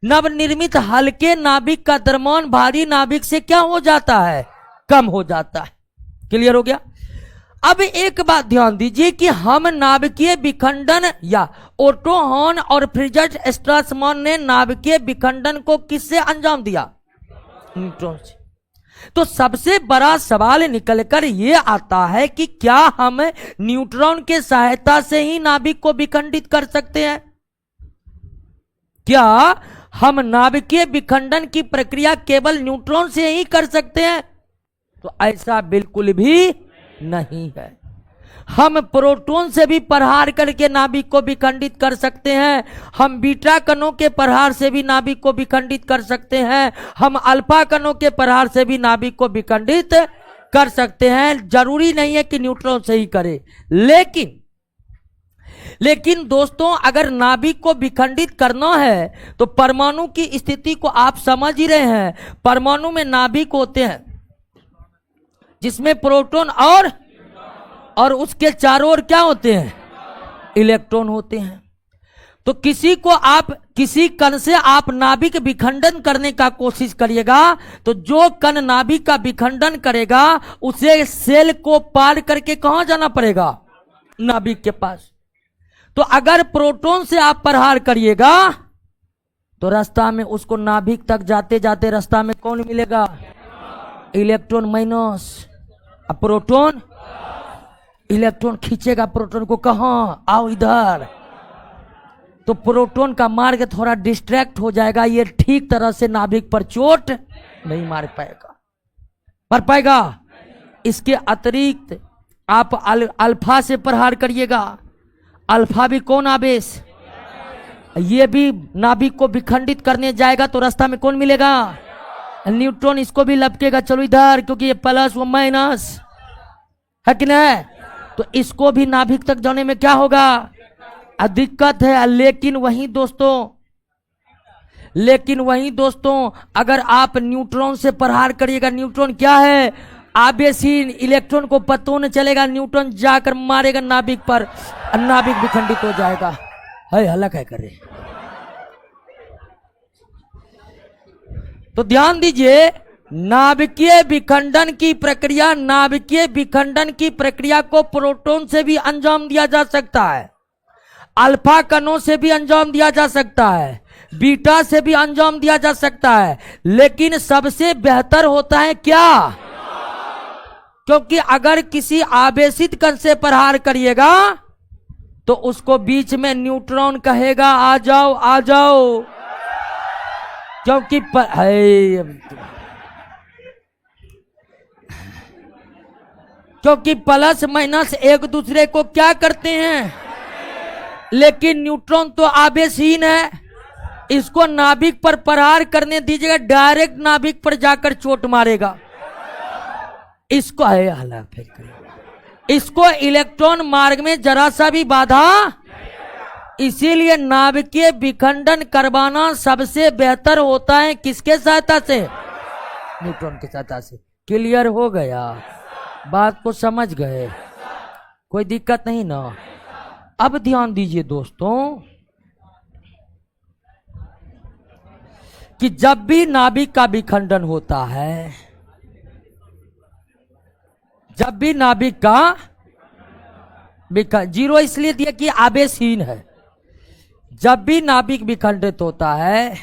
नवनिर्मित हल्के नाभिक का द्रव्यमान भारी नाभिक से क्या हो जाता है? कम हो जाता है। क्लियर हो गया? अब एक बात ध्यान दीजिए कि हम नाभिकीय विखंडन या ओटो हॉर्न और फ्रिट्ज स्ट्रासमान ने नाभिकीय विखंडन को किससे अंजाम दिया? न्यूट्रॉन से। तो सबसे बड़ा सवाल निकलकर यह आता है कि क्या हम न्यूट्रॉन के सहायता से ही नाभिक को विखंडित कर सकते हैं? क्या हम नाभिकीय विखंडन की प्रक्रिया केवल न्यूट्रॉन से ही कर सकते हैं? तो ऐसा बिल्कुल भी नहीं है। हम प्रोटॉन से भी प्रहार करके नाभिक को विखंडित कर सकते हैं। हम बीटा कणों के प्रहार से भी नाभिक को विखंडित कर सकते हैं। हम अल्फा कणों के प्रहार से भी नाभिक को विखंडित कर सकते हैं। जरूरी नहीं है कि न्यूट्रॉन से ही करें। लेकिन दोस्तों अगर नाभिक को विखंडित करना है तो परमाणु की स्थिति को आप समझ ही रहे हैं। परमाणु में नाभिक होते हैं जिसमें प्रोटॉन और उसके चारों ओर क्या होते हैं? इलेक्ट्रॉन होते हैं। तो किसी कण से आप नाभिक विखंडन करने का कोशिश करिएगा तो जो कण नाभिक का विखंडन करेगा उसे सेल को पार करके कहां जाना पड़ेगा? नाभिक के पास। तो अगर प्रोटॉन से आप प्रहार करिएगा तो रास्ता में उसको नाभिक तक जाते जाते रास्ता में कौन मिलेगा? Electron minus. अब प्रोटॉन, इलेक्ट्रॉन खींचेगा प्रोटॉन को, कहां? आओ इधर। तो प्रोटॉन का मार्ग थोड़ा डिस्ट्रैक्ट हो जाएगा। ये ठीक तरह से नाभिक पर चोट नहीं मार पाएगा। इसके अतिरिक्त आप अल्फा से प्रहार करिएगा। अल्फा भी कौन आवेश? ये भी नाभिक को विखंडित करने जाएगा तो रास्ता में कौन मिलेगा? न्यूट्रॉन। इसको भी लपकेगा, चलो इधर, क्योंकि ये प्लस वो माइनस है कि नहीं? तो इसको भी नाभिक तक जाने में क्या होगा? दिक्कत है। लेकिन वही दोस्तों अगर आप न्यूट्रॉन से प्रहार करिएगा, न्यूट्रॉन क्या है? आवेशीन। इलेक्ट्रॉन को पता नहीं चलेगा, न्यूट्रॉन जाकर मारेगा नाभिक पर, नाभिक विखंडित हो जाएगा। है हलक है करे। तो ध्यान दीजिए, नाभिकीय विखंडन की प्रक्रिया को प्रोटॉन से भी अंजाम दिया जा सकता है, अल्फा कणों से भी अंजाम दिया जा सकता है, बीटा से भी अंजाम दिया जा सकता है, लेकिन सबसे बेहतर होता है क्या? क्योंकि अगर किसी आवेशित कण से प्रहार करिएगा तो उसको बीच में न्यूट्रॉन कहेगा आ जाओ आ जाओ, क्योंकि प्लस माइनस एक दूसरे को क्या करते हैं, लेकिन न्यूट्रॉन तो आवेशहीन है, इसको नाभिक पर प्रहार करने दीजिएगा, डायरेक्ट नाभिक पर जाकर चोट मारेगा। इसको इलेक्ट्रॉन मार्ग में जरा सा भी बाधा, इसीलिए नाभिकीय विखंडन करवाना सबसे बेहतर होता है किसके सहायता से? न्यूट्रॉन की सहायता से। क्लियर हो गया? बात को समझ गए? कोई दिक्कत नहीं ना? अब ध्यान दीजिए दोस्तों कि जब भी नाभिक का विखंडन होता है, जब भी नाभिक का जीरो इसलिए दिया कि आवेशहीन है, जब भी नाभिक विखंडित होता है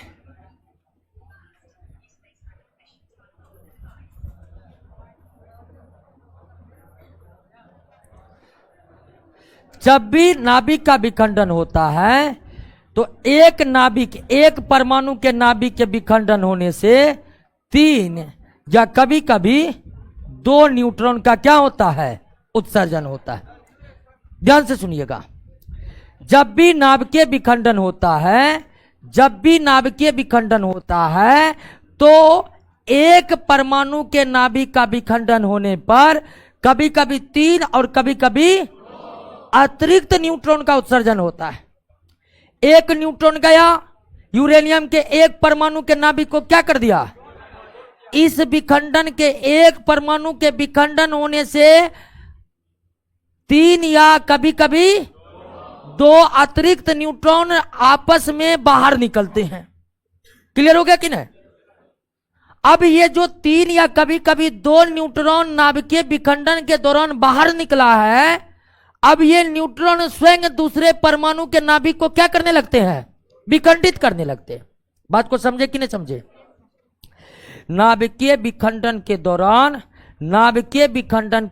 जब भी नाभिक का विखंडन होता है तो एक परमाणु के नाभिक के विखंडन होने से 3 या कभी कभी 2 न्यूट्रॉन का क्या होता है? उत्सर्जन होता है। ध्यान से सुनिएगा, जब भी नाभिकीय विखंडन होता है तो एक परमाणु के नाभिक का विखंडन होने पर कभी कभी 3 और कभी कभी अतिरिक्त न्यूट्रॉन का उत्सर्जन होता है। एक न्यूट्रॉन गया, यूरेनियम के एक परमाणु के नाभिक को क्या कर दिया? इस विखंडन के एक परमाणु के विखंडन होने से 3 या कभी कभी 2 अतिरिक्त न्यूट्रॉन आपस में बाहर निकलते हैं। क्लियर हो गया कि नहीं? अब ये जो 3 या कभी कभी 2 न्यूट्रॉन नाभिकीय विखंडन के दौरान बाहर निकला है, अब ये न्यूट्रॉन स्वयं दूसरे परमाणु के नाभिक को क्या करने लगते हैं? विखंडित करने लगते हैं। बात को समझे कि नहीं समझे? नाभिकीय विखंडन के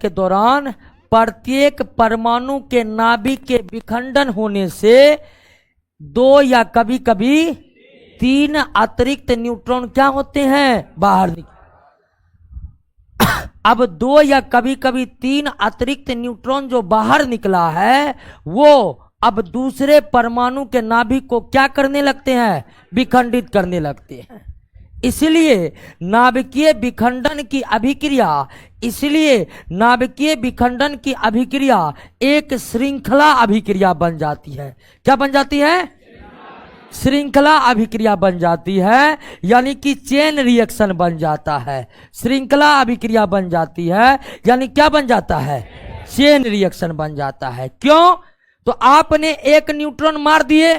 दौरान प्रत्येक परमाणु के नाभिक के विखंडन होने से 2 या कभी कभी 3 अतिरिक्त न्यूट्रॉन क्या होते हैं? बाहर निकल। अब 2 या कभी कभी 3 अतिरिक्त न्यूट्रॉन जो बाहर निकला है वो अब दूसरे परमाणु के नाभिक को क्या करने लगते हैं? विखंडित करने लगते हैं। इसलिए नाभिकीय विखंडन की अभिक्रिया एक श्रृंखला अभिक्रिया बन जाती है। क्या बन जाती है? श्रृंखला अभिक्रिया बन जाती है, यानी कि चेन रिएक्शन बन जाता है। श्रृंखला अभिक्रिया बन जाती है यानी क्या बन जाता है? चेन रिएक्शन बन जाता है। क्यों? तो आपने एक न्यूट्रॉन मार दिए,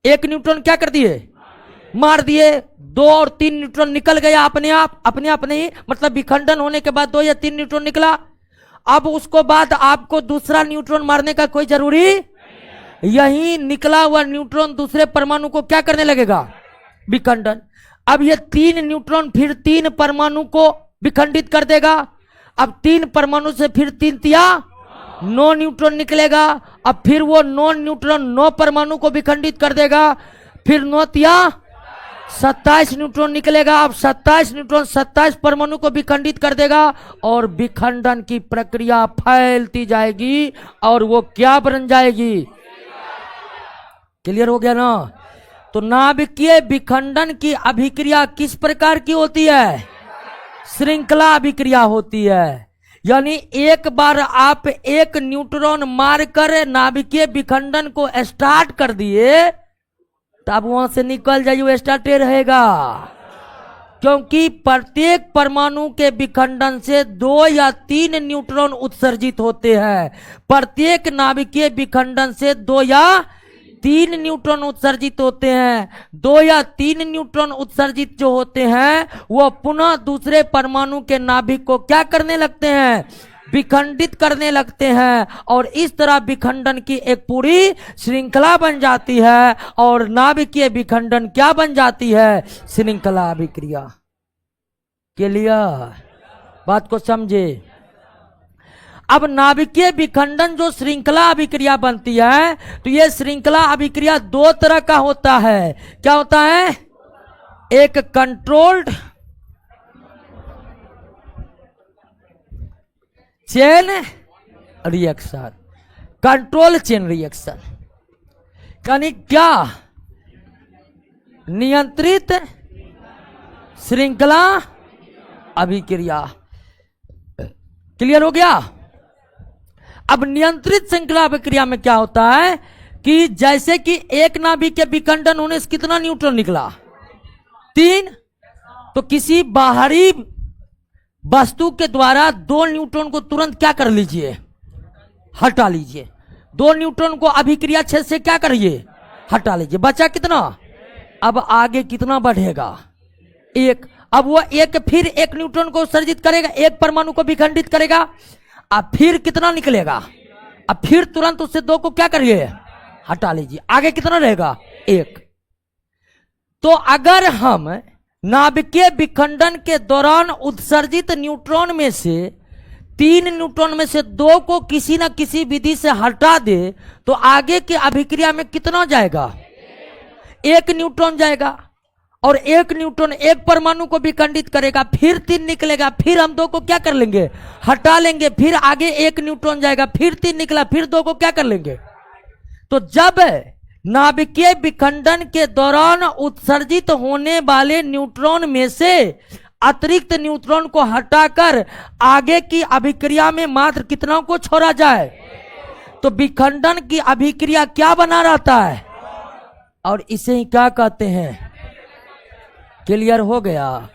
एक न्यूट्रॉन क्या कर दिए? मार दिए। 2 और 3 न्यूट्रॉन निकल गया अपने आप नहीं, मतलब विखंडन होने के बाद 2 या 3 न्यूट्रॉन निकला। अब उसको बाद आपको दूसरा न्यूट्रॉन मारने का कोई जरूरी, यही निकला हुआ न्यूट्रॉन दूसरे परमाणु को क्या करने लगेगा? विखंडन। अब ये 3 न्यूट्रॉन फिर 3 परमाणु को विखंडित कर देगा। अब 3 परमाणु से फिर 3 तिया 9 न्यूट्रॉन निकलेगा। अब फिर वो 9 न्यूट्रॉन 9 परमाणु को विखंडित कर देगा। फिर 9 तिया 27 न्यूट्रॉन निकलेगा। अब 27 न्यूट्रॉन 27 परमाणु को विखंडित कर देगा और विखंडन की प्रक्रिया फैलती जाएगी और वो क्या बन जाएगी? क्लियर हो गया ना? तो नाभिकीय विखंडन की अभिक्रिया किस प्रकार की होती है? श्रृंखला अभिक्रिया होती है। यानी एक बार आप एक न्यूट्रॉन मारकर नाभिकीय विखंडन को स्टार्ट कर दिए तो आप वहां से निकल जाइए, वो स्टार्टे रहेगा। क्योंकि प्रत्येक परमाणु के विखंडन से 2 या 3 न्यूट्रॉन उत्सर्जित होते हैं। प्रत्येक नाभिकीय विखंडन से 2 या 3 न्यूट्रॉन उत्सर्जित होते हैं। 2 या 3 न्यूट्रॉन उत्सर्जित जो होते हैं वो पुनः दूसरे परमाणु के नाभिक को क्या करने लगते हैं? विखंडित करने लगते हैं, और इस तरह विखंडन की एक पूरी श्रृंखला बन जाती है, और नाभिकीय विखंडन क्या बन जाती है? श्रृंखला अभिक्रिया। क्लियर? बात को समझे। अब नाभिकीय विखंडन जो श्रृंखला अभिक्रिया बनती है, तो ये श्रृंखला अभिक्रिया 2 तरह का होता है। क्या होता है? एक controlled chain reaction, control chain reaction, यानी क्या? नियंत्रित श्रृंखला अभिक्रिया। क्लियर हो गया? अब नियंत्रित श्रृंखला अभिक्रिया में क्या होता है कि जैसे कि एक नाभिक के विखंडन होने से कितना न्यूट्रॉन निकला? 3। तो किसी बाहरी वस्तु के द्वारा 2 न्यूट्रॉन को तुरंत क्या कर लीजिए? हटा लीजिए। 2 न्यूट्रॉन को अभिक्रिया क्षेत्र से क्या करिए? हटा लीजिए। बचा कितना? अब आगे कितना बढ़ेगा? 1। अब वो एक फिर 1 न्यूट्रॉन को उत्सर्जित करेगा, एक परमाणु को विखंडित करेगा, अब फिर कितना निकलेगा? अब फिर तुरंत उससे 2 को क्या करिए? हटा लीजिए। आगे कितना रहेगा? 1। तो अगर हम नाभिकीय विखंडन के दौरान उत्सर्जित न्यूट्रॉन में से 3 न्यूट्रॉन में से 2 को किसी न किसी विधि से हटा दे तो आगे की अभिक्रिया में कितना जाएगा? 1 न्यूट्रॉन जाएगा, और 1 न्यूट्रॉन एक परमाणु को विखंडित करेगा, फिर 3 निकलेगा, फिर हम 2 को क्या कर लेंगे? हटा लेंगे, फिर आगे 1 न्यूट्रॉन जाएगा, फिर 3 निकला, फिर 2 को क्या कर लेंगे? तो जब नाभिकीय विखंडन के दौरान उत्सर्जित होने वाले न्यूट्रॉन में से अतिरिक्त न्यूट्रॉन को हटाकर आगे की अभिक्रिया में मात्र कितना को छोड़ा जाए, तो विखंडन की अभिक्रिया क्या बना रहता है, और इसे ही क्या कहते हैं? क्लियर हो गया?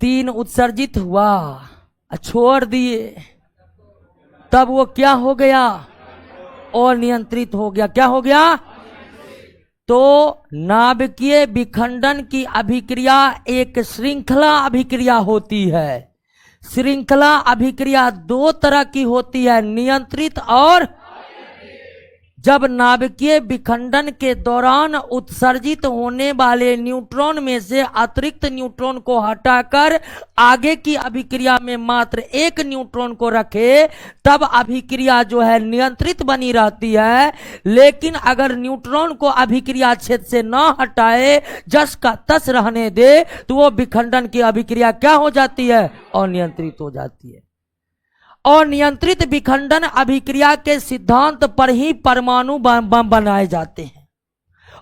3 उत्सर्जित हुआ, छोड़ दिए, तब वो क्या हो गया? अनियंत्रित हो गया। क्या हो गया? तो नाभिकीय विखंडन की अभिक्रिया एक श्रृंखला अभिक्रिया होती है। श्रृंखला अभिक्रिया 2 तरह की होती है, नियंत्रित और। जब नाभिकीय विखंडन के दौरान उत्सर्जित होने वाले न्यूट्रॉन में से अतिरिक्त न्यूट्रॉन को हटाकर आगे की अभिक्रिया में मात्र 1 न्यूट्रॉन को रखे, तब अभिक्रिया जो है नियंत्रित बनी रहती है। लेकिन अगर न्यूट्रॉन को अभिक्रिया क्षेत्र से न हटाए, जस का तस रहने दे, तो वो विखंडन की अभिक्रिया क्या हो जाती है? अनियंत्रित हो जाती है। अनियंत्रित विखंडन अभिक्रिया के सिद्धांत पर ही परमाणु बम बनाए जाते हैं।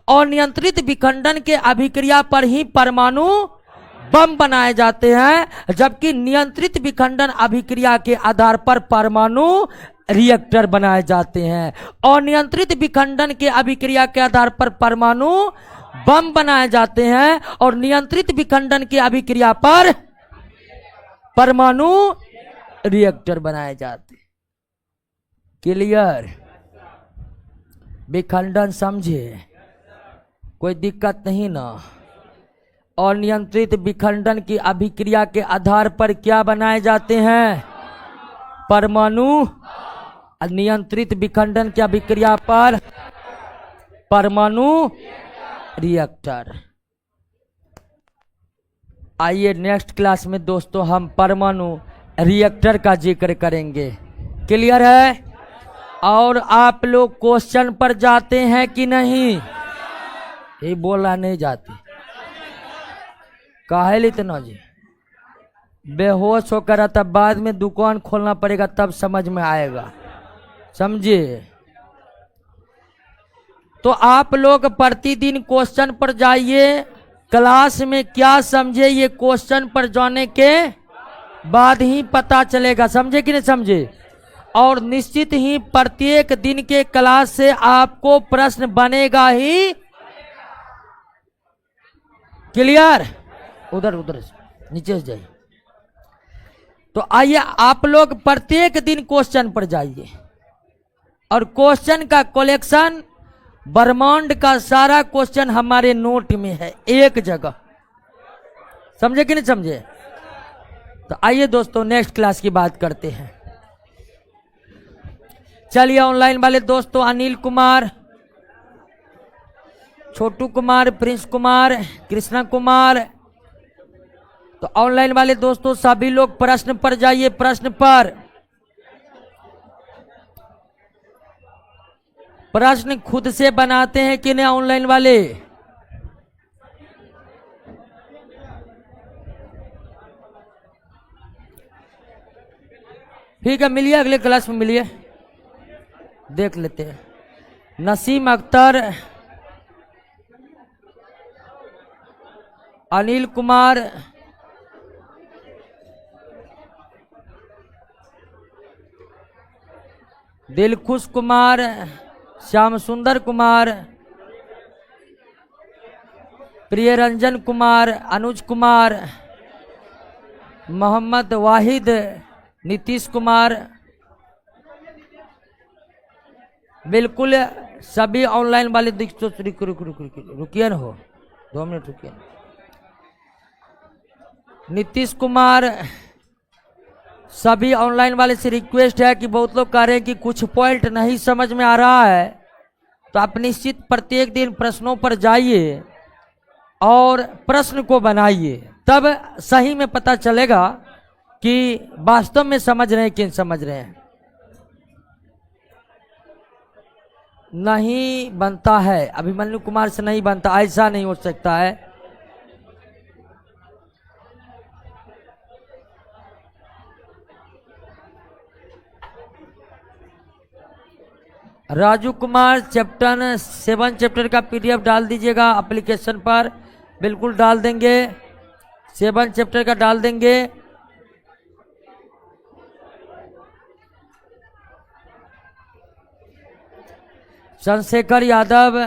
अनियंत्रित विखंडन के अभिक्रिया पर ही परमाणु बम बनाए जाते हैं, जबकि नियंत्रित विखंडन अभिक्रिया के आधार पर परमाणु रिएक्टर बनाए जाते हैं। अनियंत्रित विखंडन के अभिक्रिया के आधार पर परमाणु बम बनाए जाते हैं, और नियंत्रित विखंडन की अभिक्रिया पर परमाणु रिएक्टर बनाए जाते। क्लियर? विखंडन समझे? कोई दिक्कत नहीं ना? और नियंत्रित विखंडन की अभिक्रिया के आधार पर क्या बनाए जाते हैं? परमाणु। नियंत्रित विखंडन की अभिक्रिया पर परमाणु रिएक्टर। आइए नेक्स्ट क्लास में दोस्तों हम परमाणु रिएक्टर का जिक्र करेंगे। क्लियर है? और आप लोग क्वेश्चन पर जाते हैं कि नहीं? ये बोला नहीं जाती, काहे इतना जी? बेहोश होकर तब बाद में दुकान खोलना पड़ेगा, तब समझ में आएगा। समझे? तो आप लोग प्रतिदिन क्वेश्चन पर जाइए। क्लास में क्या समझे ये क्वेश्चन पर जाने के बाद ही पता चलेगा। समझे कि नहीं समझे? और निश्चित ही प्रत्येक दिन के क्लास से आपको प्रश्न बनेगा ही। क्लियर? उधर उधर नीचे से जाइए। तो आइए आप लोग प्रत्येक दिन क्वेश्चन पर जाइए और क्वेश्चन का कलेक्शन, ब्रह्मांड का सारा क्वेश्चन हमारे नोट में है एक जगह। समझे कि नहीं समझे? तो आइए दोस्तों नेक्स्ट क्लास की बात करते हैं। चलिए ऑनलाइन वाले दोस्तों, अनिल कुमार, छोटू कुमार, प्रिंस कुमार, कृष्णा कुमार, तो ऑनलाइन वाले दोस्तों सभी लोग प्रश्न पर जाइए। प्रश्न पर प्रश्न खुद से बनाते हैं कि नहीं ऑनलाइन वाले? ठीक है, मिलिए अगले क्लास में मिलिए, देख लेते हैं। नसीम अख्तर, अनिल कुमार, दिलखुश कुमार, श्याम सुंदर कुमार, प्रियरंजन कुमार, अनुज कुमार, मोहम्मद वाहिद, नीतीश कुमार, बिल्कुल सभी ऑनलाइन वाले रुकिए ना, हो 2 मिनट रुकिए। नीतीश कुमार, सभी ऑनलाइन वाले से रिक्वेस्ट है कि बहुत लोग कह रहे हैं कि कुछ पॉइंट नहीं समझ में आ रहा है, तो आप निश्चित प्रत्येक दिन प्रश्नों पर जाइए और प्रश्न को बनाइए, तब सही में पता चलेगा कि वास्तव में समझ रहे हैं कि नहीं समझ रहे हैं। नहीं बनता है, अभिमन्यु कुमार से नहीं बनता, ऐसा नहीं हो सकता है। राजू कुमार, चैप्टर 7 चैप्टर का PDF डाल दीजिएगा एप्लीकेशन पर, बिल्कुल डाल देंगे, 7 चैप्टर का डाल देंगे। चंद्रशेखर यादव,